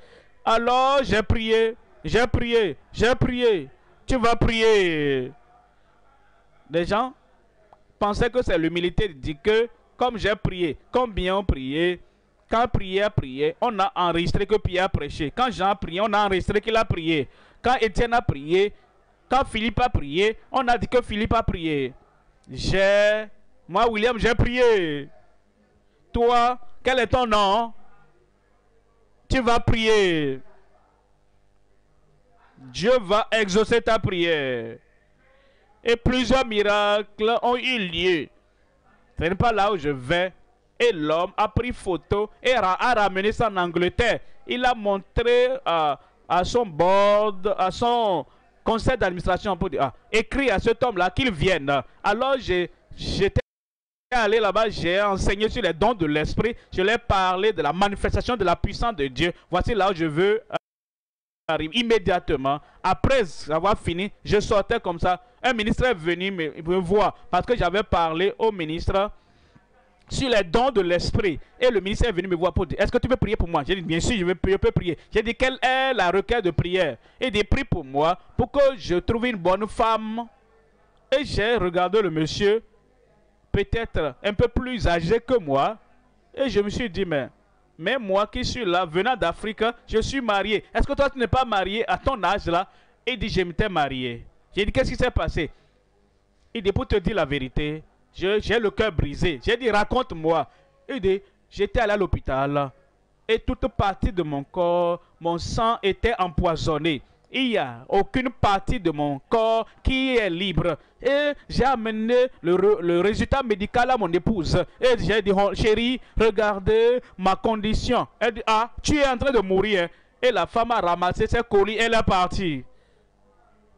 Alors j'ai prié, j'ai prié, j'ai prié. Tu vas prier. Les gens pensaient que c'est l'humilité de dire que, comme j'ai prié, comme bien on prié, quand Pierre a prié, on a enregistré que Pierre a prêché. Quand Jean a prié, on a enregistré qu'il a prié. Quand Étienne a prié, quand Philippe a prié, on a dit que Philippe a prié. Moi, William, j'ai prié. Toi, quel est ton nom? Tu vas prier. Dieu va exaucer ta prière. Et plusieurs miracles ont eu lieu. Ce n'est pas là où je vais. Et l'homme a pris photo et a ramené ça en Angleterre. Il a montré à son board, à son conseil d'administration pour dire, écrit à cet homme-là qu'il vienne. Alors j'étais allé là-bas, j'ai enseigné sur les dons de l'esprit. Je leur ai parlé de la manifestation de la puissance de Dieu. Voici là où je veux arrive immédiatement. Après avoir fini, je sortais comme ça. Un ministre est venu me voir parce que j'avais parlé au ministre sur les dons de l'esprit. Et le ministre est venu me voir pour dire, est-ce que tu veux prier pour moi? J'ai dit, bien sûr, je peux prier. J'ai dit, quelle est la requête de prière? Il dit, prie pour moi, pour que je trouve une bonne femme. Et j'ai regardé le monsieur, peut-être un peu plus âgé que moi. Et je me suis dit, mais moi qui suis là, venant d'Afrique, je suis marié. Est-ce que toi, tu n'es pas marié à ton âge là? Il dit, je m'étais marié. J'ai dit, qu'est-ce qui s'est passé? Il dit, pour te dire la vérité, j'ai le cœur brisé. J'ai dit, raconte-moi. Il dit, j'étais allé à l'hôpital et toute partie de mon corps, mon sang était empoisonné. Il n'y a aucune partie de mon corps qui est libre. Et j'ai amené le résultat médical à mon épouse. Et j'ai dit, oh, chérie, regardez ma condition. Elle dit, tu es en train de mourir. Et la femme a ramassé ses colis, elle est partie.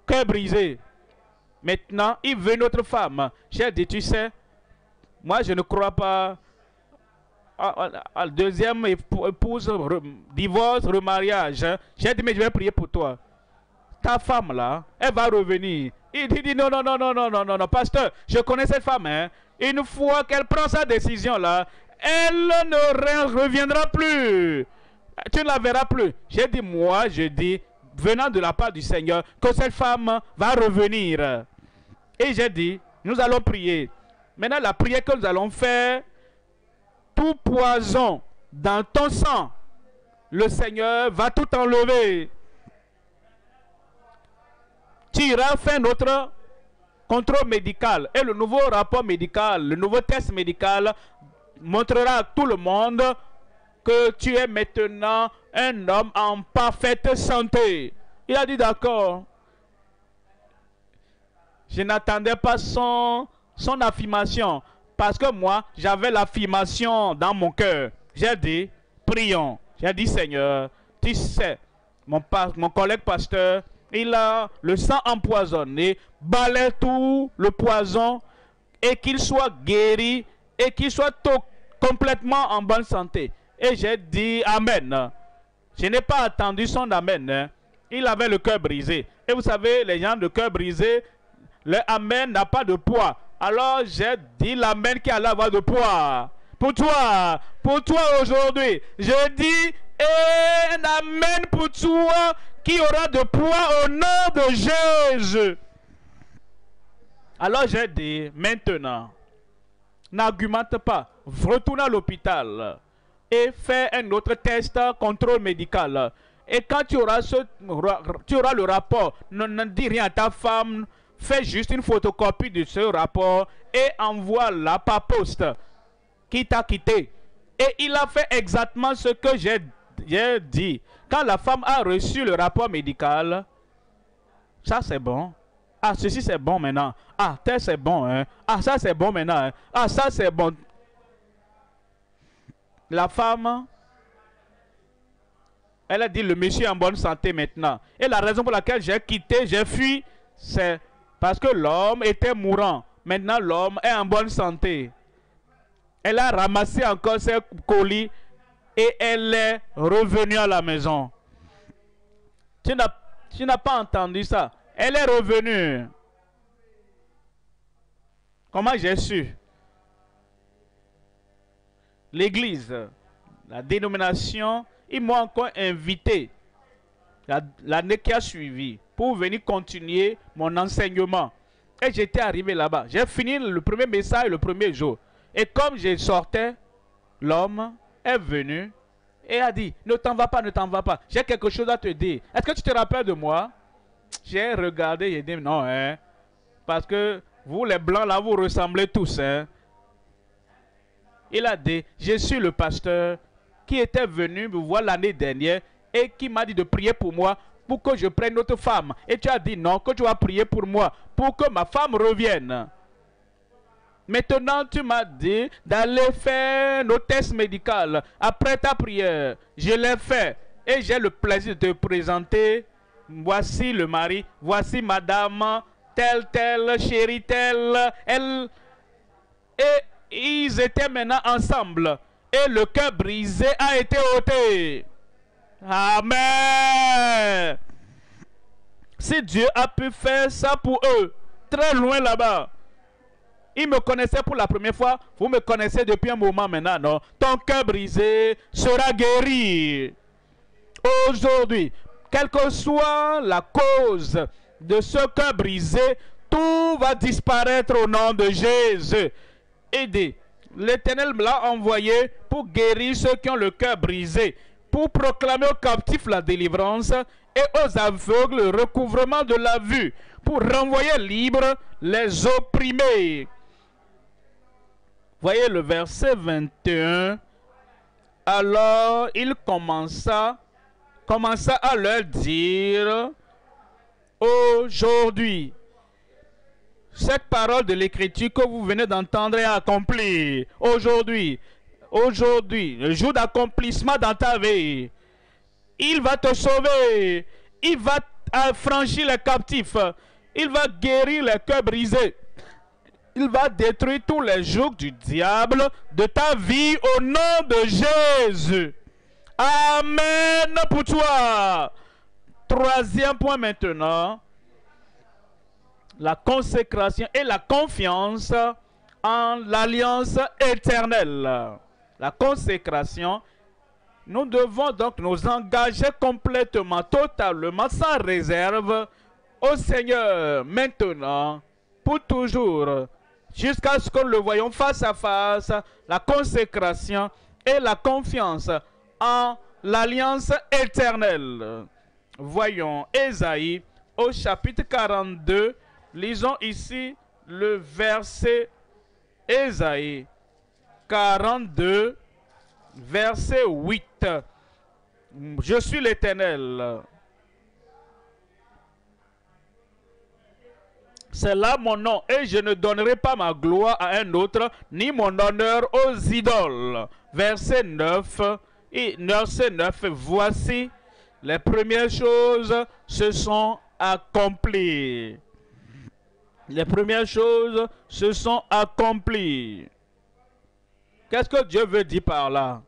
Cœur brisé. Maintenant, il veut une autre femme. J'ai dit, tu sais, moi je ne crois pas à la deuxième épouse, divorce, remariage. J'ai dit, mais je vais prier pour toi. Ta femme là, elle va revenir. Il dit non, pasteur, je connais cette femme. Une fois qu'elle prend sa décision là, elle ne reviendra plus. Tu ne la verras plus. J'ai dit, moi, je dis, venant de la part du Seigneur, que cette femme va revenir. Et j'ai dit, nous allons prier. Maintenant, la prière que nous allons faire, tout poison dans ton sang, le Seigneur va tout enlever. Tu iras faire notre contrôle médical. Et le nouveau rapport médical, le nouveau test médical montrera à tout le monde que tu es maintenant un homme en parfaite santé. Il a dit d'accord. Je n'attendais pas son affirmation. Parce que moi, j'avais l'affirmation dans mon cœur. J'ai dit, prions. J'ai dit, Seigneur, tu sais, mon collègue pasteur, il a le sang empoisonné, balaie tout le poison et qu'il soit guéri et qu'il soit complètement en bonne santé. Et j'ai dit Amen. Je n'ai pas attendu son Amen. Il avait le cœur brisé. Et vous savez, les gens de cœur brisé, le Amen n'a pas de poids. Alors j'ai dit l'Amen qui allait avoir de poids. Pour toi aujourd'hui, je dis un Amen pour toi qui aura de poids au nom de Jésus. Alors j'ai dit, maintenant, n'argumente pas, retourne à l'hôpital et fais un autre test, contrôle médical. Et quand tu auras le rapport, ne dis rien à ta femme, fais juste une photocopie de ce rapport et envoie-la par poste qui t'a quitté. Et il a fait exactement ce que j'ai dit. Quand la femme a reçu le rapport médical, ça c'est bon. Ah, ceci c'est bon maintenant. Ah, tel c'est bon. Hein? Ah, ça c'est bon maintenant. Hein? Ah, ça c'est bon. La femme, elle a dit le monsieur est en bonne santé maintenant. Et la raison pour laquelle j'ai quitté, j'ai fui, c'est parce que l'homme était mourant. Maintenant l'homme est en bonne santé. Elle a ramassé encore ses colis et elle est revenue à la maison. Tu n'as pas entendu ça? Elle est revenue. Comment j'ai su? L'église, la dénomination, ils m'ont encore invité l'année qui a suivi pour venir continuer mon enseignement. Et j'étais arrivé là-bas. J'ai fini le premier message le premier jour. Et comme je sortais, l'homme est venu et a dit, ne t'en va pas, ne t'en va pas. J'ai quelque chose à te dire. Est-ce que tu te rappelles de moi? J'ai regardé, j'ai dit, non, hein. Parce que vous, les blancs, là, vous ressemblez tous, hein. Il a dit, je suis le pasteur qui était venu me voir l'année dernière et qui m'a dit de prier pour moi pour que je prenne notre femme. Et tu as dit non, que tu vas prier pour moi, pour que ma femme revienne. Maintenant, tu m'as dit d'aller faire nos tests médicaux. Après ta prière, je l'ai fait. Et j'ai le plaisir de te présenter. Voici le mari, voici madame, telle, chérie, telle. Elle. Et ils étaient maintenant ensemble. Et le cœur brisé a été ôté. Amen. Si Dieu a pu faire ça pour eux, très loin là-bas. Ils me connaissaient pour la première fois. Vous me connaissez depuis un moment maintenant, non? Ton cœur brisé sera guéri. Aujourd'hui, quelle que soit la cause de ce cœur brisé, tout va disparaître au nom de Jésus. Aidez. L'Éternel me l'a envoyé pour guérir ceux qui ont le cœur brisé, pour proclamer aux captifs la délivrance et aux aveugles le recouvrement de la vue, pour renvoyer libres les opprimés. Voyez le verset 21. Alors il commença à leur dire, aujourd'hui, cette parole de l'écriture que vous venez d'entendre est accomplie. Aujourd'hui, le jour d'accomplissement dans ta vie. Il va te sauver. Il va affranchir les captifs. Il va guérir les cœurs brisés. Il va détruire tous les jougs du diable de ta vie au nom de Jésus. Amen pour toi. Troisième point maintenant. La consécration et la confiance en l'alliance éternelle. La consécration, nous devons donc nous engager complètement, totalement, sans réserve au Seigneur, maintenant, pour toujours, jusqu'à ce que nous le voyons face à face, la consécration et la confiance en l'alliance éternelle. Voyons Ésaïe au chapitre 42. Lisons ici le verset Ésaïe 42, verset 8. Je suis l'Éternel. C'est là mon nom, et je ne donnerai pas ma gloire à un autre, ni mon honneur aux idoles. Verset 9. Et verset 9. Voici, les premières choses se sont accomplies. Les premières choses se sont accomplies. Qu'est-ce que Dieu veut dire par là?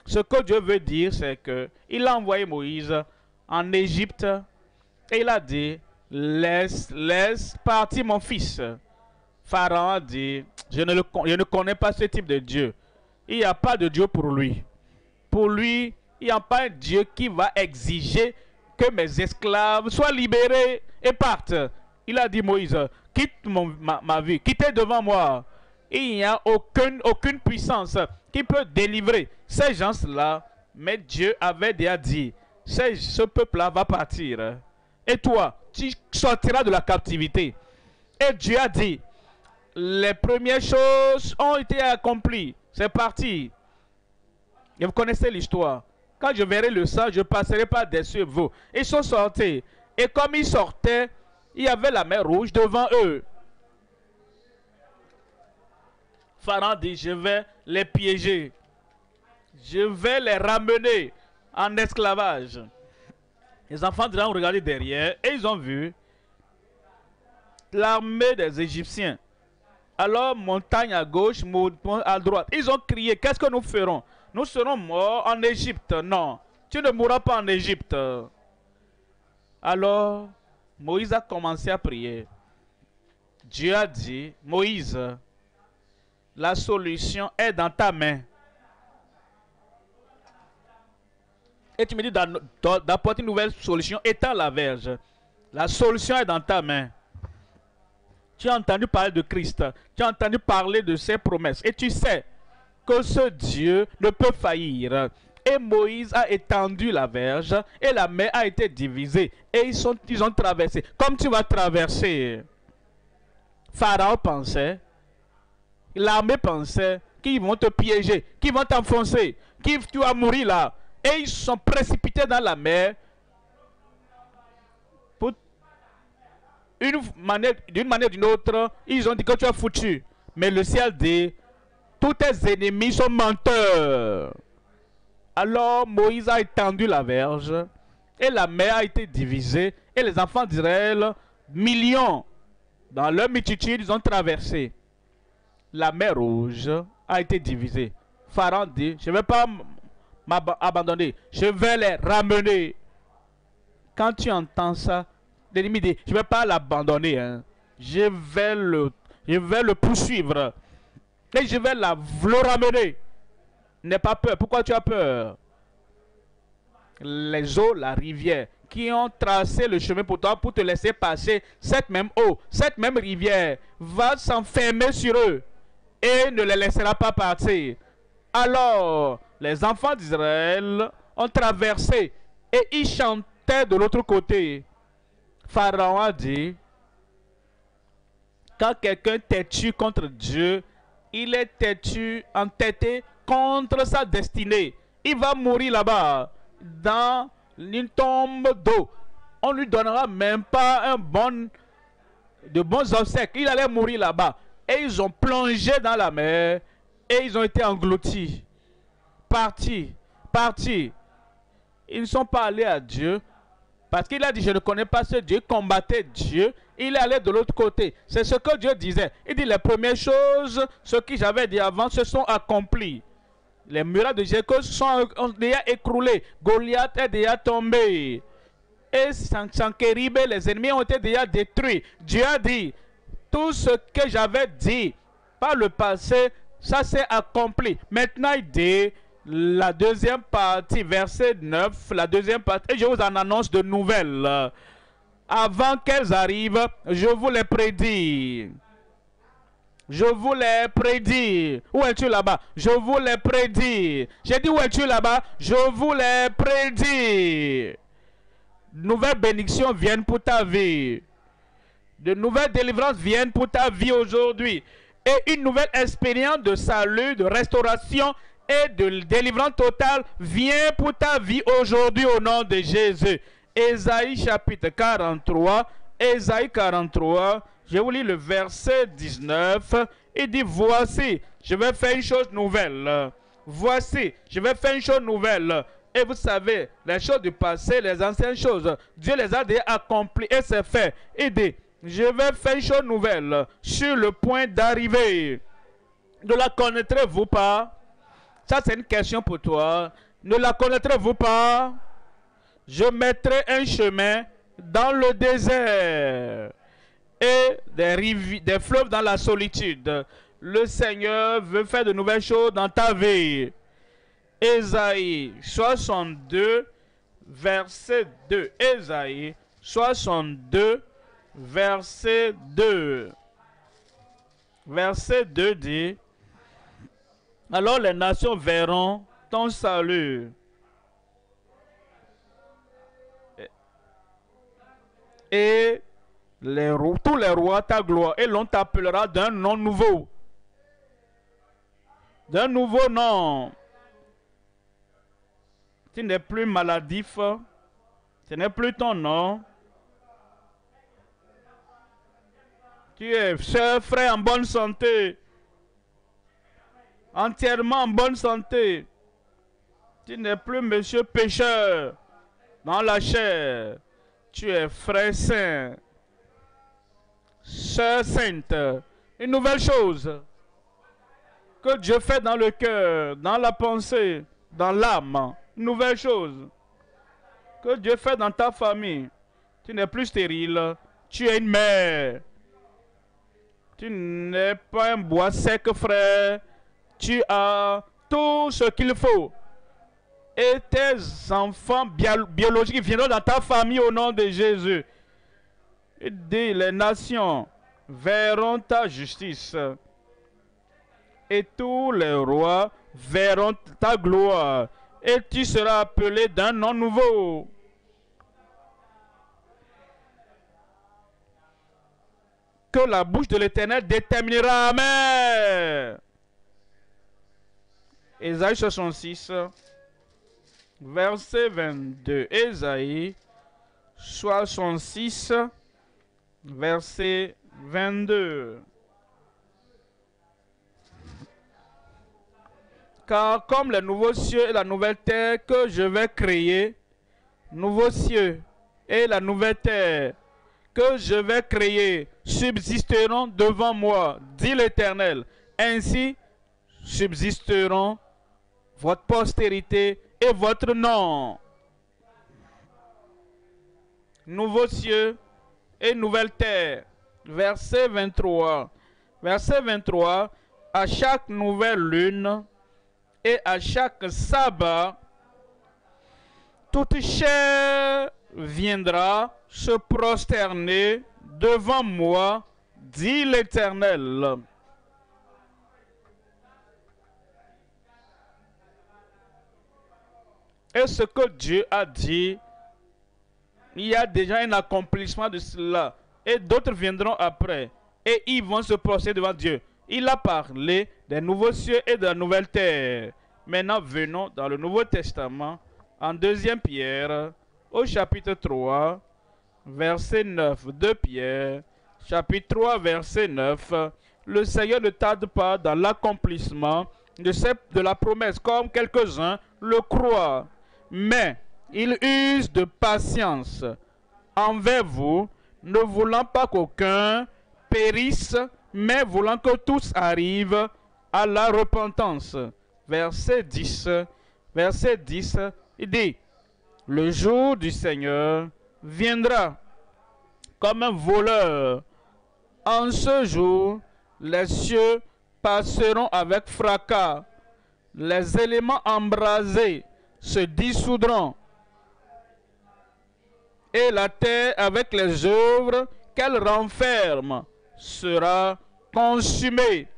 Ce que Dieu veut dire, c'est qu'il a envoyé Moïse en Égypte et il a dit, laisse partir mon fils. Pharaon a dit, je ne connais pas ce type de Dieu. Il n'y a pas de Dieu pour lui. Pour lui, il n'y a pas un Dieu qui va exiger que mes esclaves soient libérés et partent. Il a dit, Moïse, quitte ma vie, quittez devant moi. Il n'y a aucune puissance qui peut délivrer ces gens-là. Mais Dieu avait déjà dit, ce peuple-là va partir. Et toi, tu sortiras de la captivité. Et Dieu a dit, les premières choses ont été accomplies. C'est parti. Et vous connaissez l'histoire. Quand je verrai le sang, je passerai par-dessus vous. Ils sont sortis. Et comme ils sortaient, il y avait la mer Rouge devant eux. Pharaon dit, je vais les piéger. Je vais les ramener en esclavage. Les enfants d'Israël ont regardé derrière et ils ont vu l'armée des Égyptiens. Alors, montagne à gauche, montagne à droite. Ils ont crié, qu'est-ce que nous ferons? Nous serons morts en Égypte. Non, tu ne mourras pas en Égypte. Alors, Moïse a commencé à prier. Dieu a dit, Moïse, la solution est dans ta main. Et tu me dis d'apporter une nouvelle solution, étends la verge. La solution est dans ta main. Tu as entendu parler de Christ. Tu as entendu parler de ses promesses. Et tu sais que ce Dieu ne peut faillir. Et Moïse a étendu la verge et la mer a été divisée. Et ils ont traversé. Comme tu vas traverser, Pharaon pensait, l'armée pensait qu'ils vont te piéger, qu'ils vont t'enfoncer, que tu vas mourir là. Et ils sont précipités dans la mer. D'une manière ou d'une autre, ils ont dit que tu as foutu. Mais le ciel dit, tous tes ennemis sont menteurs. Alors Moïse a étendu la verge et la mer a été divisée et les enfants d'Israël, millions, dans leur multitude, ils ont traversé. La mer Rouge a été divisée. Pharaon dit, je ne vais pas m'abandonner, je vais les ramener. Quand tu entends ça, l'ennemi dit, je ne vais pas l'abandonner, hein. Je vais le poursuivre et je vais le ramener. N'aie pas peur. Pourquoi tu as peur? Les eaux, la rivière, qui ont tracé le chemin pour toi, pour te laisser passer, cette même eau, cette même rivière, va s'enfermer sur eux et ne les laissera pas partir. Alors, les enfants d'Israël ont traversé et ils chantaient de l'autre côté. Pharaon a dit, quand quelqu'un têtu contre Dieu, il est têtu, entêté contre sa destinée. Il va mourir là-bas, dans une tombe d'eau. On ne lui donnera même pas de bons obsèques. Il allait mourir là-bas. Et ils ont plongé dans la mer et ils ont été engloutis. Partis. Ils ne sont pas allés à Dieu. Parce qu'il a dit, je ne connais pas ce Dieu. Il combattait Dieu. Il est allé de l'autre côté. C'est ce que Dieu disait. Il dit, les premières choses, ce que j'avais dit avant, se sont accomplies. Les murailles de Jéricho sont déjà écroulées. Goliath est déjà tombé. Et Sanchérib, les ennemis ont été déjà détruits. Dieu a dit, tout ce que j'avais dit par le passé, ça s'est accompli. Maintenant, il dit, la deuxième partie, verset 9, la deuxième partie, et je vous en annonce de nouvelles. Avant qu'elles arrivent, je vous les prédis. Je vous l'ai prédit. Où es-tu là-bas? Je vous l'ai prédit. J'ai dit, où es-tu là-bas? Je vous l'ai prédit. De nouvelles bénédictions viennent pour ta vie. De nouvelles délivrances viennent pour ta vie aujourd'hui. Et une nouvelle expérience de salut, de restauration et de délivrance totale vient pour ta vie aujourd'hui au nom de Jésus. Ésaïe chapitre 43. Ésaïe 43. Je vous lis le verset 19. Il dit, voici, je vais faire une chose nouvelle. Voici, je vais faire une chose nouvelle. Et vous savez, les choses du passé, les anciennes choses, Dieu les a déjà accomplies et c'est fait. Il dit, je vais faire une chose nouvelle sur le point d'arriver. Ne la connaîtrez-vous pas? Ça, c'est une question pour toi. Ne la connaîtrez-vous pas? Je mettrai un chemin dans le désert et des fleuves dans la solitude. Le Seigneur veut faire de nouvelles choses dans ta vie. Ésaïe 62, verset 2. Ésaïe 62, verset 2. Verset 2 dit, alors les nations verront ton salut. Et tous les rois ta gloire, et l'on t'appellera d'un nom nouveau. D'un nouveau nom. Tu n'es plus maladif. Ce n'est plus ton nom. Tu es cher frère en bonne santé. Entièrement en bonne santé. Tu n'es plus monsieur pécheur dans la chair. Tu es frère saint. Sœur sainte. Une nouvelle chose que Dieu fait dans le cœur, dans la pensée, dans l'âme. Une nouvelle chose que Dieu fait dans ta famille. Tu n'es plus stérile. Tu es une mère. Tu n'es pas un bois sec, frère. Tu as tout ce qu'il faut. Et tes enfants biologiques viendront dans ta famille au nom de Jésus. Et les nations verront ta justice. Et tous les rois verront ta gloire. Et tu seras appelé d'un nom nouveau. Que la bouche de l'Éternel déterminera. Amen. Ésaïe 66, verset 22. Ésaïe 66, verset 22. Car comme les nouveaux cieux et la nouvelle terre que je vais créer, nouveaux cieux et la nouvelle terre que je vais créer subsisteront devant moi, dit l'Éternel. Ainsi subsisteront votre postérité et votre nom. Nouveaux cieux et nouvelle terre. Verset 23. Verset 23. À chaque nouvelle lune et à chaque sabbat, toute chair viendra se prosterner devant moi, dit l'Éternel. Et ce que Dieu a dit, il y a déjà un accomplissement de cela. Et d'autres viendront après. Et ils vont se prosterner devant Dieu. Il a parlé des nouveaux cieux et de la nouvelle terre. Maintenant, venons dans le Nouveau Testament, en 2 Pierre, au chapitre 3, verset 9. 2 Pierre, chapitre 3, verset 9. Le Seigneur ne tarde pas dans l'accomplissement de la promesse, comme quelques-uns le croient. Mais il use de patience envers vous, ne voulant pas qu'aucun périsse, mais voulant que tous arrivent à la repentance. Verset 10, il dit, le jour du Seigneur viendra comme un voleur. En ce jour, les cieux passeront avec fracas, les éléments embrasés se dissoudront, et la terre avec les œuvres qu'elle renferme sera consumée.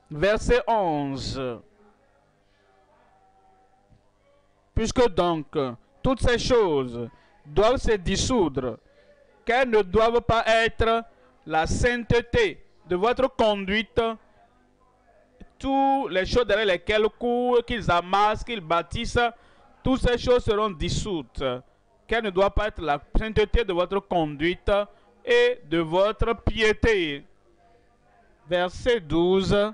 Verset 11. Puisque donc toutes ces choses doivent se dissoudre, qu'elles ne doivent pas être la sainteté de votre conduite, toutes les choses derrière lesquelles courent, qu'ils amassent, qu'ils bâtissent, toutes ces choses seront dissoutes. Qu'elle ne doit pas être la sainteté de votre conduite et de votre piété. Verset 12,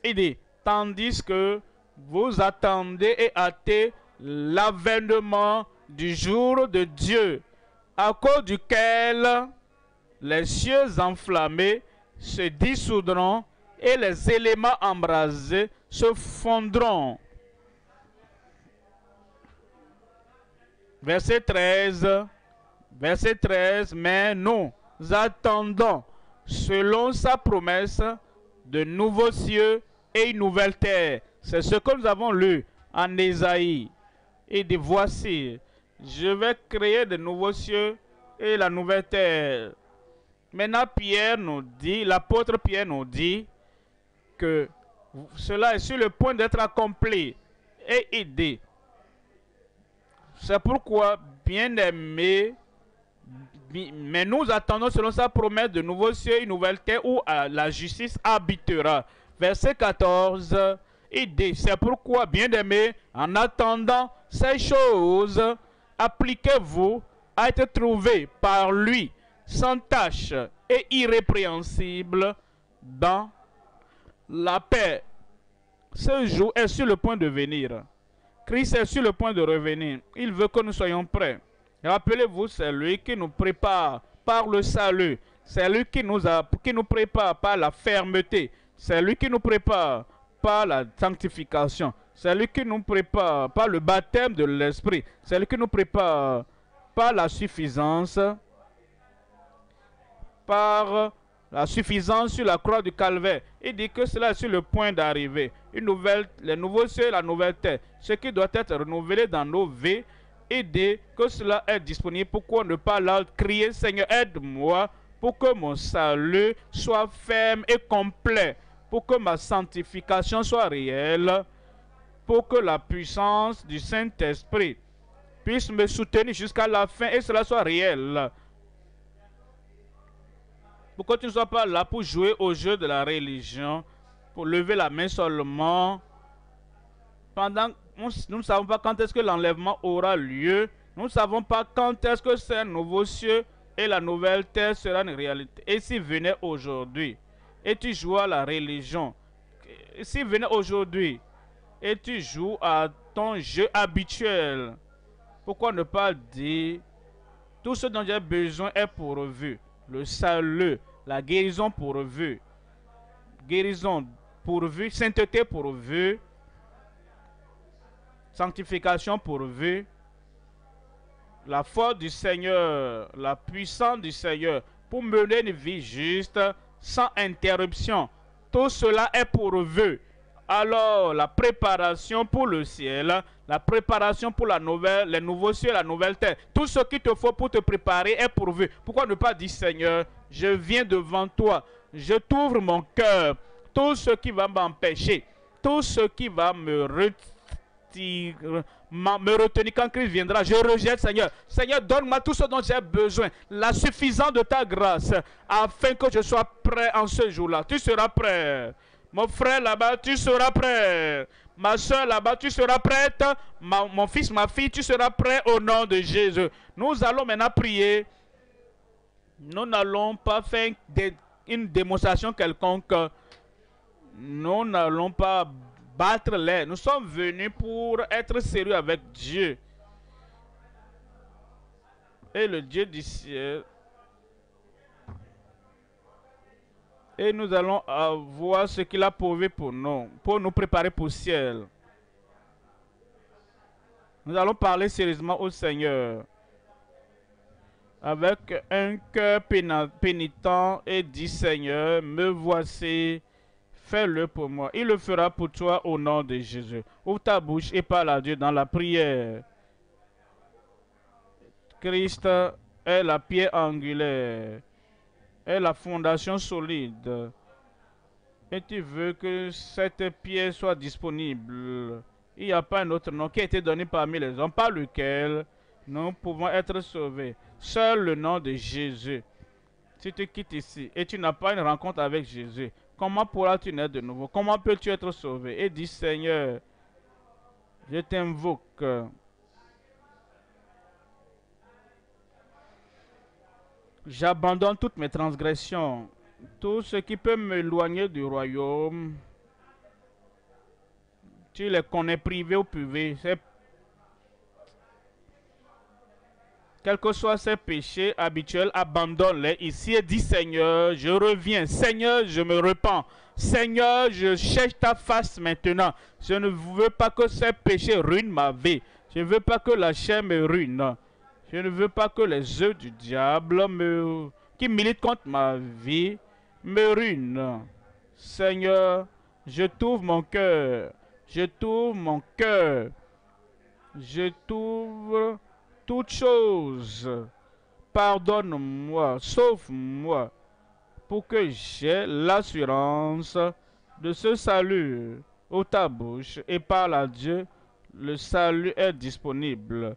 il dit, tandis que vous attendez et hâtez l'avènement du jour de Dieu, à cause duquel les cieux enflammés se dissoudront et les éléments embrasés se fondront. Verset 13, mais nous attendons, selon sa promesse, de nouveaux cieux et une nouvelle terre. C'est ce que nous avons lu en Ésaïe. Il dit, voici, je vais créer de nouveaux cieux et la nouvelle terre. Maintenant, Pierre nous dit, l'apôtre Pierre nous dit que cela est sur le point d'être accompli. Et il dit, c'est pourquoi, bien-aimés, mais nous attendons selon sa promesse de nouveaux cieux et une nouvelle terre où la justice habitera. Verset 14, il dit, c'est pourquoi, bien-aimés, en attendant ces choses, appliquez-vous à être trouvés par lui, sans tache et irrépréhensible, dans la paix. Ce jour est sur le point de venir. Christ est sur le point de revenir. Il veut que nous soyons prêts. Rappelez-vous, c'est lui qui nous prépare par le salut. C'est lui qui nous prépare par la fermeté. C'est lui qui nous prépare par la sanctification. C'est lui qui nous prépare par le baptême de l'Esprit. C'est lui qui nous prépare par la suffisance. Par la suffisance sur la croix du calvaire. Il dit que cela est sur le point d'arriver. Les nouveaux cieux et la nouvelle terre. Ce qui doit être renouvelé dans nos vies. Il dit que cela est disponible. Pourquoi ne pas là crier, Seigneur, aide-moi pour que mon salut soit ferme et complet. Pour que ma sanctification soit réelle. Pour que la puissance du Saint-Esprit puisse me soutenir jusqu'à la fin et cela soit réel. Pour que tu ne sois pas là pour jouer au jeu de la religion, pour lever la main seulement. Nous ne savons pas quand est-ce que l'enlèvement aura lieu. Nous ne savons pas quand est-ce que ces nouveaux cieux et la nouvelle terre sera une réalité. Et s'il venait aujourd'hui, et tu joues à la religion, s'il venait aujourd'hui, et tu joues à ton jeu habituel, pourquoi ne pas dire, tout ce dont j'ai besoin est pourvu. Le salut, la guérison pourvue, guérison pourvue, sainteté pourvue, sanctification pourvue, la force du Seigneur, la puissance du Seigneur pour mener une vie juste, sans interruption. Tout cela est pourvu. Alors, la préparation pour le ciel, la préparation pour les nouveaux cieux et la nouvelle terre, tout ce qu'il te faut pour te préparer est pourvu. Pourquoi ne pas dire, Seigneur, je viens devant toi, je t'ouvre mon cœur, tout ce qui va m'empêcher, tout ce qui va me retenir quand Christ viendra, je rejette, Seigneur. Seigneur, donne-moi tout ce dont j'ai besoin, la suffisance de ta grâce, afin que je sois prêt en ce jour-là. Tu seras prêt. Mon frère là-bas, tu seras prêt. Ma soeur là-bas, tu seras prête. Mon fils, ma fille, tu seras prêt au nom de Jésus. Nous allons maintenant prier. Nous n'allons pas faire une démonstration quelconque. Nous n'allons pas battre l'air. Nous sommes venus pour être sérieux avec Dieu. Et le Dieu du ciel. Et nous allons voir ce qu'il a pourvu pour nous préparer pour le ciel. Nous allons parler sérieusement au Seigneur. Avec un cœur pénitent et dit, Seigneur, me voici, fais-le pour moi. Il le fera pour toi au nom de Jésus. Ouvre ta bouche et parle à Dieu dans la prière. Christ est la pierre angulaire. Est la fondation solide. Et tu veux que cette pierre soit disponible. Il n'y a pas un autre nom qui a été donné parmi les hommes par lequel nous pouvons être sauvés. Seul le nom de Jésus. Si tu quittes ici et tu n'as pas une rencontre avec Jésus, comment pourras-tu naître de nouveau? Comment peux-tu être sauvé? Et dis, Seigneur, je t'invoque. J'abandonne toutes mes transgressions, tout ce qui peut m'éloigner du royaume. Tu les connais privés ou privés. Quels que soient ces péchés habituels, abandonne-les ici et dis, Seigneur, je reviens. Seigneur, je me repens. Seigneur, je cherche ta face maintenant. Je ne veux pas que ces péchés ruinent ma vie. Je ne veux pas que la chair me ruine. Je ne veux pas que les œuvres du diable qui militent contre ma vie me ruinent. Seigneur, je t'ouvre mon cœur. Je t'ouvre mon cœur. Je t'ouvre toutes choses. Pardonne-moi, sauve-moi, pour que j'aie l'assurance de ce salut. Ouvre ta bouche et parle à Dieu. Le salut est disponible.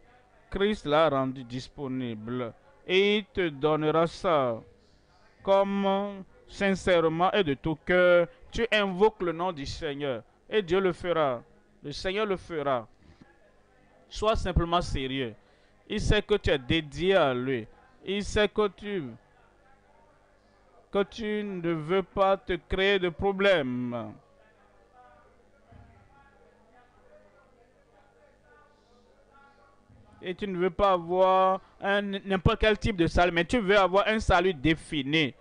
Christ l'a rendu disponible et il te donnera ça comme sincèrement et de tout cœur Tu invoques le nom du Seigneur et Dieu le fera. Le Seigneur le fera. Sois simplement sérieux. Il sait que tu es dédié à lui. Il sait que tu ne veux pas te créer de problèmes. Et tu ne veux pas avoir n'importe quel type de salut, mais tu veux avoir un salut défini,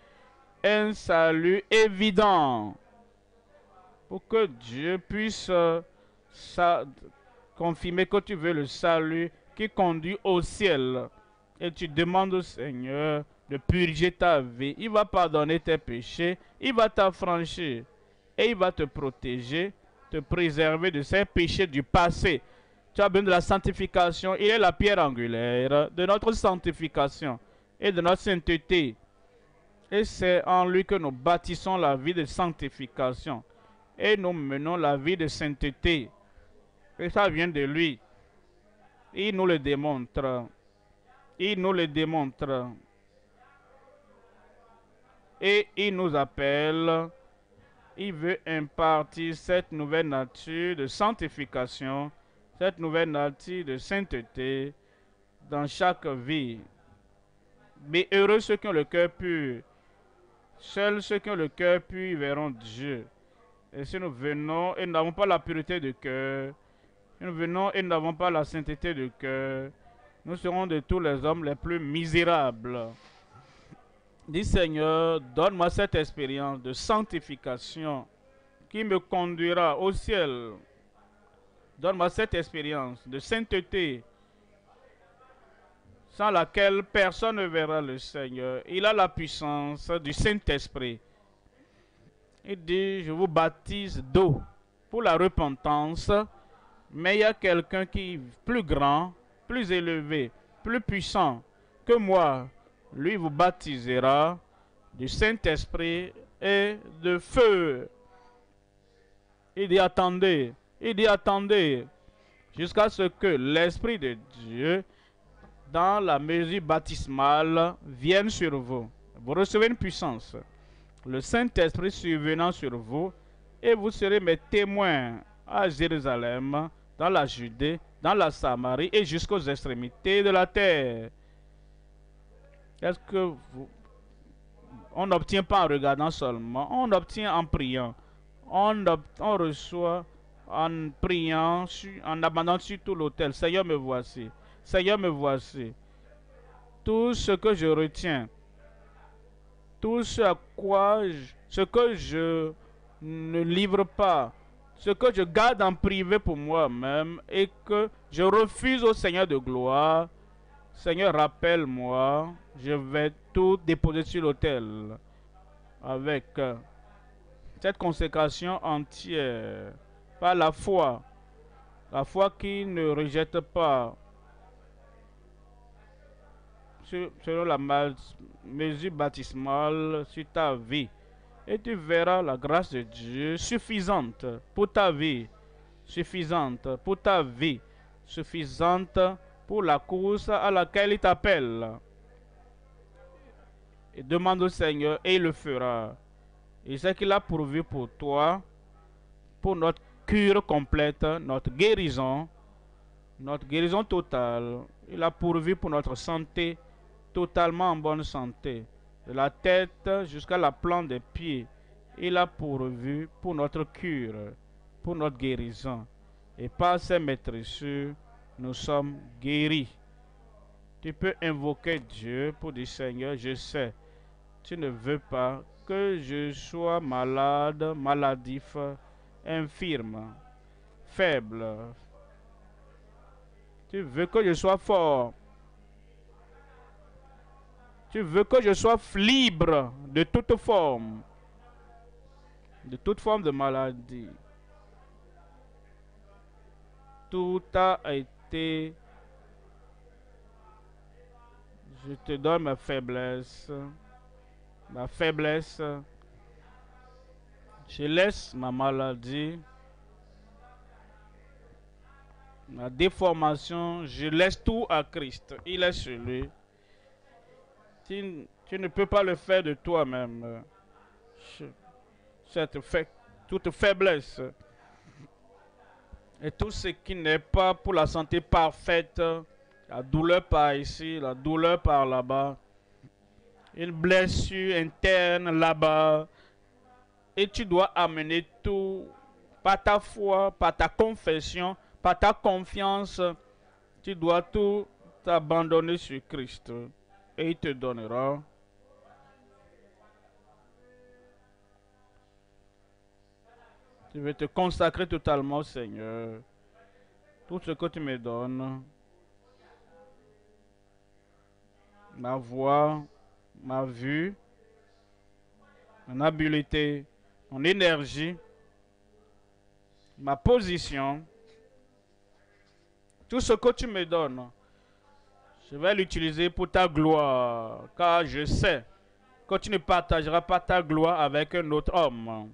un salut évident, pour que Dieu puisse confirmer que tu veux le salut qui conduit au ciel. Et tu demandes au Seigneur de purger ta vie. Il va pardonner tes péchés, il va t'affranchir et il va te protéger, te préserver de ces péchés du passé. Tu as besoin de la sanctification. Il est la pierre angulaire de notre sanctification et de notre sainteté. Et c'est en lui que nous bâtissons la vie de sanctification. Et nous menons la vie de sainteté. Et ça vient de lui. Il nous le démontre. Il nous le démontre. Et il nous appelle. Il veut impartir cette nouvelle nature de sanctification, cette nouvelle nature de sainteté dans chaque vie. Mais heureux ceux qui ont le cœur pur. Seuls ceux qui ont le cœur pur verront Dieu. Et si nous venons et nous n'avons pas la pureté de cœur, si nous venons et nous n'avons pas la sainteté de cœur, nous serons de tous les hommes les plus misérables. Dis Seigneur, donne-moi cette expérience de sanctification qui me conduira au ciel. Donne-moi cette expérience de sainteté sans laquelle personne ne verra le Seigneur. Il a la puissance du Saint-Esprit. Il dit, je vous baptise d'eau pour la repentance, mais il y a quelqu'un qui est plus grand, plus élevé, plus puissant que moi. Lui vous baptisera du Saint-Esprit et de feu. Il dit, attendez, jusqu'à ce que l'Esprit de Dieu, dans la mesure baptismale, vienne sur vous. Vous recevez une puissance. Le Saint-Esprit survenant sur vous, et vous serez mes témoins à Jérusalem, dans la Judée, dans la Samarie et jusqu'aux extrémités de la terre. Est-ce que on n'obtient pas en regardant seulement, on obtient en priant. On reçoit en priant, en abandonnant sur tout l'autel. Seigneur, me voici. Seigneur, me voici. Tout ce que je retiens, tout ce à quoi ce que je ne livre pas, ce que je garde en privé pour moi-même et que je refuse au Seigneur de gloire, Seigneur, rappelle-moi, je vais tout déposer sur l'autel avec cette consécration entière, par la foi qui ne rejette pas, selon la mesure baptismale sur ta vie. Et tu verras la grâce de Dieu suffisante pour ta vie, suffisante pour ta vie, suffisante pour la course à laquelle il t'appelle. Et demande au Seigneur et il le fera. Il sait qu'il a pourvu pour toi, pour notre cure complète, notre guérison totale. Il a pourvu pour notre santé, totalement en bonne santé. De la tête jusqu'à la plante des pieds. Il a pourvu pour notre cure, pour notre guérison. Et par ses maîtresses, nous sommes guéris. Tu peux invoquer Dieu pour dire, Seigneur, je sais, tu ne veux pas que je sois malade, maladif, infirme, faible. Tu veux que je sois fort. Tu veux que je sois libre de toute forme de maladie. Tout a été. Je te donne ma faiblesse. Je laisse ma maladie, ma déformation, je laisse tout à Christ. Il est celui. Tu ne peux pas le faire de toi-même. Cette toute faiblesse et tout ce qui n'est pas pour la santé parfaite, la douleur par ici, la douleur par là-bas, une blessure interne là-bas, et tu dois amener tout par ta foi, par ta confession, par ta confiance, tu dois tout t'abandonner sur Christ et il te donnera. Tu veux te consacrer totalement au Seigneur. Tout ce que tu me donnes, ma voix, ma vue, mon habileté, mon énergie, ma position, tout ce que tu me donnes, je vais l'utiliser pour ta gloire, car je sais que tu ne partageras pas ta gloire avec un autre homme.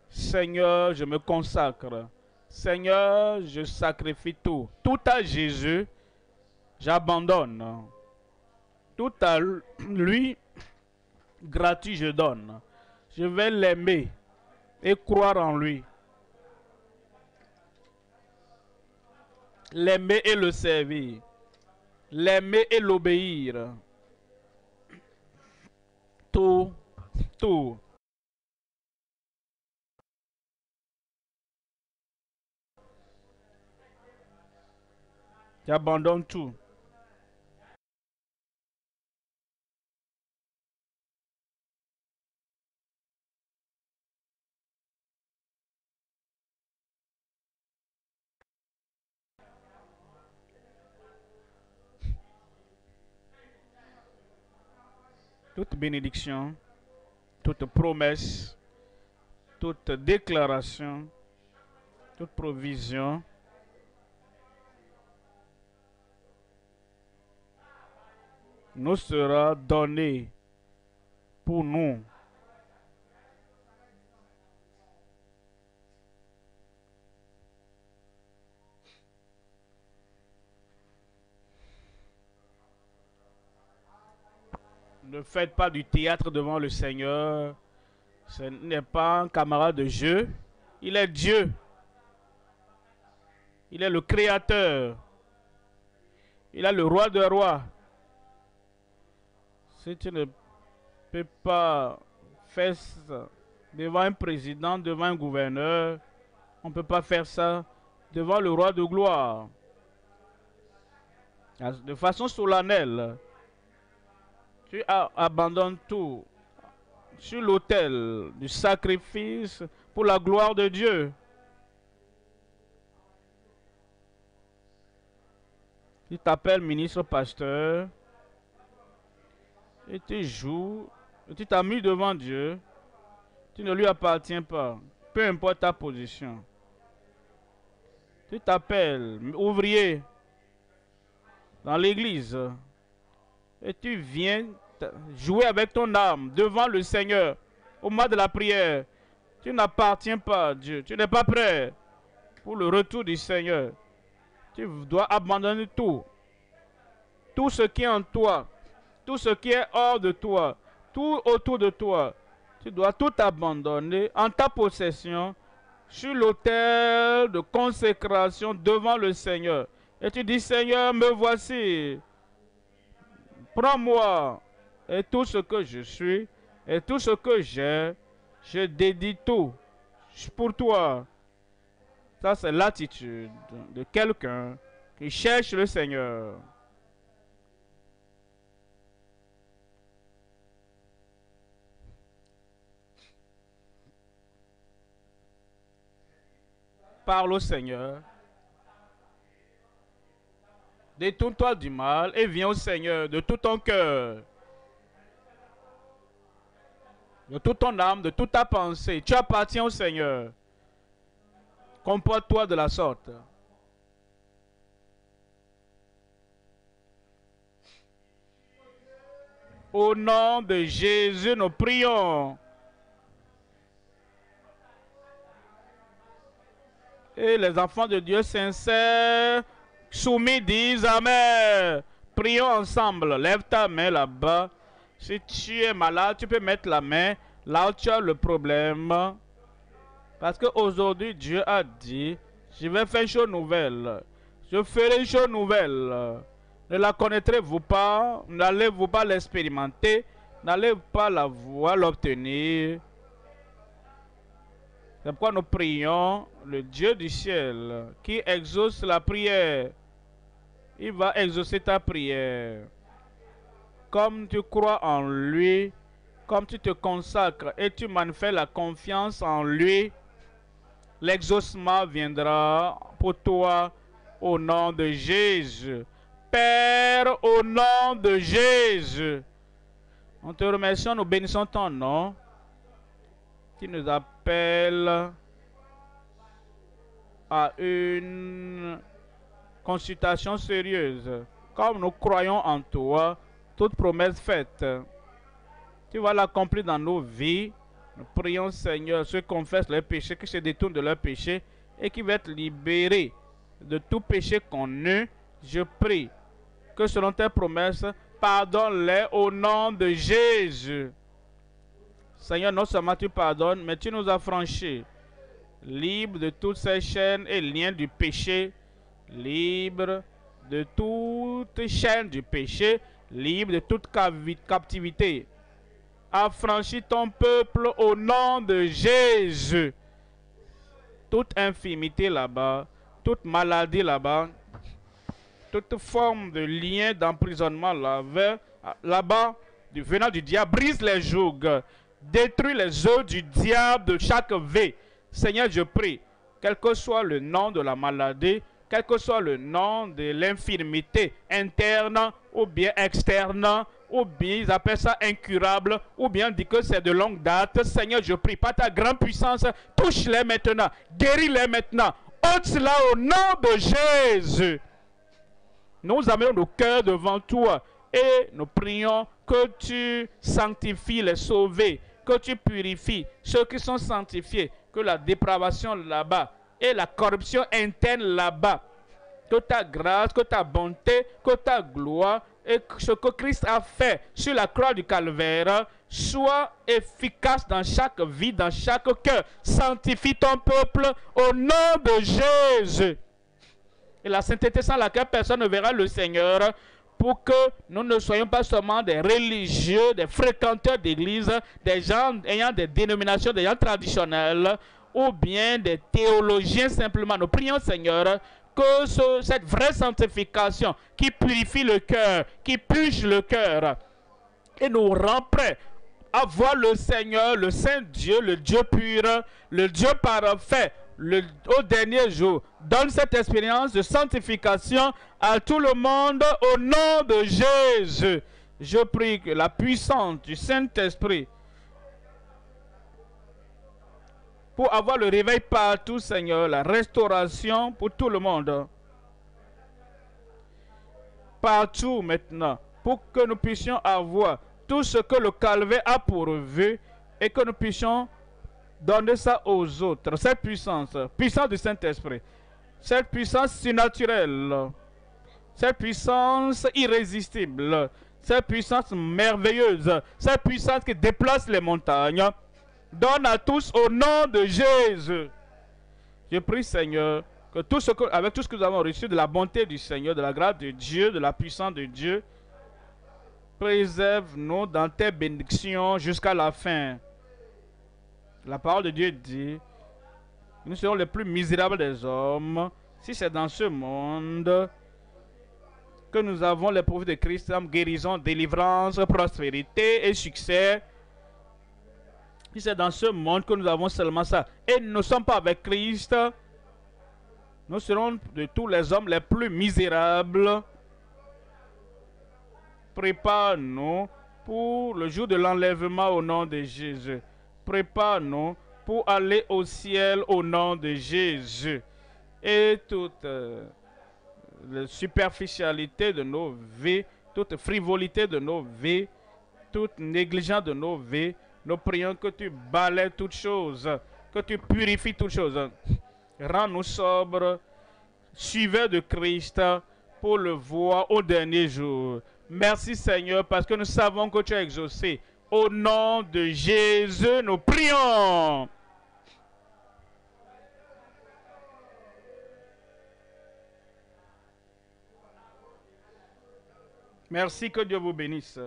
Seigneur, je me consacre. Seigneur, je sacrifie tout. Tout à Jésus, j'abandonne. Tout à lui, gratuit, je donne. Je vais l'aimer et croire en lui. L'aimer et le servir. L'aimer et l'obéir. Tout. J'abandonne tout. Toute bénédiction, toute promesse, toute déclaration, toute provision nous sera donnée pour nous. Ne faites pas du théâtre devant le Seigneur. Ce n'est pas un camarade de jeu. Il est Dieu. Il est le Créateur. Il est le Roi des rois. Si tu ne peux pas faire ça devant un président, devant un gouverneur, on ne peut pas faire ça devant le Roi de gloire. De façon solennelle. Tu abandonnes tout sur l'autel du sacrifice pour la gloire de Dieu. Tu t'appelles ministre pasteur et tu joues, et tu t'amuses devant Dieu. Tu ne lui appartiens pas, peu importe ta position. Tu t'appelles ouvrier dans l'église. Et tu viens jouer avec ton âme devant le Seigneur au moment de la prière. Tu n'appartiens pas à Dieu. Tu n'es pas prêt pour le retour du Seigneur. Tu dois abandonner tout. Tout ce qui est en toi. Tout ce qui est hors de toi. Tout autour de toi. Tu dois tout abandonner en ta possession sur l'autel de consécration devant le Seigneur. Et tu dis, Seigneur, me voici. Prends-moi et tout ce que je suis et tout ce que j'ai, je dédie tout pour toi. Ça, c'est l'attitude de quelqu'un qui cherche le Seigneur. Parle au Seigneur. Détourne-toi du mal et viens au Seigneur de tout ton cœur, de toute ton âme, de toute ta pensée. Tu appartiens au Seigneur. Comporte-toi de la sorte. Au nom de Jésus, nous prions. Et les enfants de Dieu sincères, soumis, disent Amen. Prions ensemble. Lève ta main là-bas. Si tu es malade, tu peux mettre la main là où tu as le problème. Parce qu'aujourd'hui, Dieu a dit, je vais faire une chose nouvelle. Je ferai une chose nouvelle. Ne la connaîtrez-vous pas? N'allez-vous pas l'expérimenter? N'allez-vous pas la voir, l'obtenir? C'est pourquoi nous prions le Dieu du ciel qui exauce la prière. Il va exaucer ta prière. Comme tu crois en lui, comme tu te consacres et tu manifestes la confiance en lui, l'exaucement viendra pour toi au nom de Jésus. Père, au nom de Jésus, nous te remercions, nous bénissons ton nom qui nous appelle à une consultation sérieuse. Comme nous croyons en toi, toute promesse faite, tu vas l'accomplir dans nos vies. Nous prions, Seigneur, ceux qui confessent leurs péchés, qui se détournent de leurs péchés et qui veulent être libérés de tout péché connu. Je prie que selon tes promesses, pardonne-les au nom de Jésus. Seigneur, non seulement tu pardonnes, mais tu nous as franchis, libres de toutes ces chaînes et liens du péché, libres de toute chaîne du péché, libres de toute captivité. Affranchis ton peuple au nom de Jésus. Toute infirmité là-bas, toute maladie là-bas, toute forme de lien d'emprisonnement là-bas, venant du diable, brise les jougs, détruis les œuvres du diable de chaque vie. Seigneur, je prie, quel que soit le nom de la maladie, quel que soit le nom de l'infirmité interne ou bien externe, ou bien ils appellent ça incurable, ou bien on dit que c'est de longue date. Seigneur, je prie, par ta grande puissance, touche-les maintenant, guéris-les maintenant, ôte cela au nom de Jésus. Nous amenons nos cœurs devant toi et nous prions que tu sanctifies les sauvés, que tu purifies ceux qui sont sanctifiés, que la dépravation là-bas et la corruption interne là-bas, que ta grâce, que ta bonté, que ta gloire et que ce que Christ a fait sur la croix du Calvaire soit efficace dans chaque vie, dans chaque cœur. Sanctifie ton peuple au nom de Jésus. Et la sainteté sans laquelle personne ne verra le Seigneur, pour que nous ne soyons pas seulement des religieux, des fréquenteurs d'église, des gens ayant des dénominations, des gens traditionnels, ou bien des théologiens simplement. Nous prions, Seigneur, que cette vraie sanctification qui purifie le cœur, qui purge le cœur, et nous rend prêts à voir le Seigneur, le Saint Dieu, le Dieu pur, le Dieu parfait, au dernier jour. Donne cette expérience de sanctification à tout le monde au nom de Jésus. Je prie que la puissance du Saint-Esprit pour avoir le réveil partout, Seigneur, la restauration pour tout le monde. Partout maintenant, pour que nous puissions avoir tout ce que le Calvaire a pourvu et que nous puissions donner ça aux autres. Cette puissance, puissance du Saint-Esprit, cette puissance surnaturelle, cette puissance irrésistible, cette puissance merveilleuse, cette puissance qui déplace les montagnes, donne à tous au nom de Jésus. Je prie, Seigneur, que avec tout ce que nous avons reçu de la bonté du Seigneur, de la grâce de Dieu, de la puissance de Dieu, préserve-nous dans tes bénédictions jusqu'à la fin. La parole de Dieu dit, nous serons les plus misérables des hommes si c'est dans ce monde que nous avons les profits de Christ, guérison, délivrance, prospérité et succès. Si c'est dans ce monde que nous avons seulement ça, et nous ne sommes pas avec Christ, nous serons de tous les hommes les plus misérables. Prépare-nous pour le jour de l'enlèvement au nom de Jésus. Prépare-nous pour aller au ciel au nom de Jésus. Et toute la superficialité de nos vies, toute frivolité de nos vies, toute négligence de nos vies, nous prions que tu balayes toutes choses, que tu purifies toutes choses. Rends-nous sobres, suiveurs de Christ, pour le voir au dernier jour. Merci Seigneur, parce que nous savons que tu as exaucé. Au nom de Jésus, nous prions. Merci, que Dieu vous bénisse.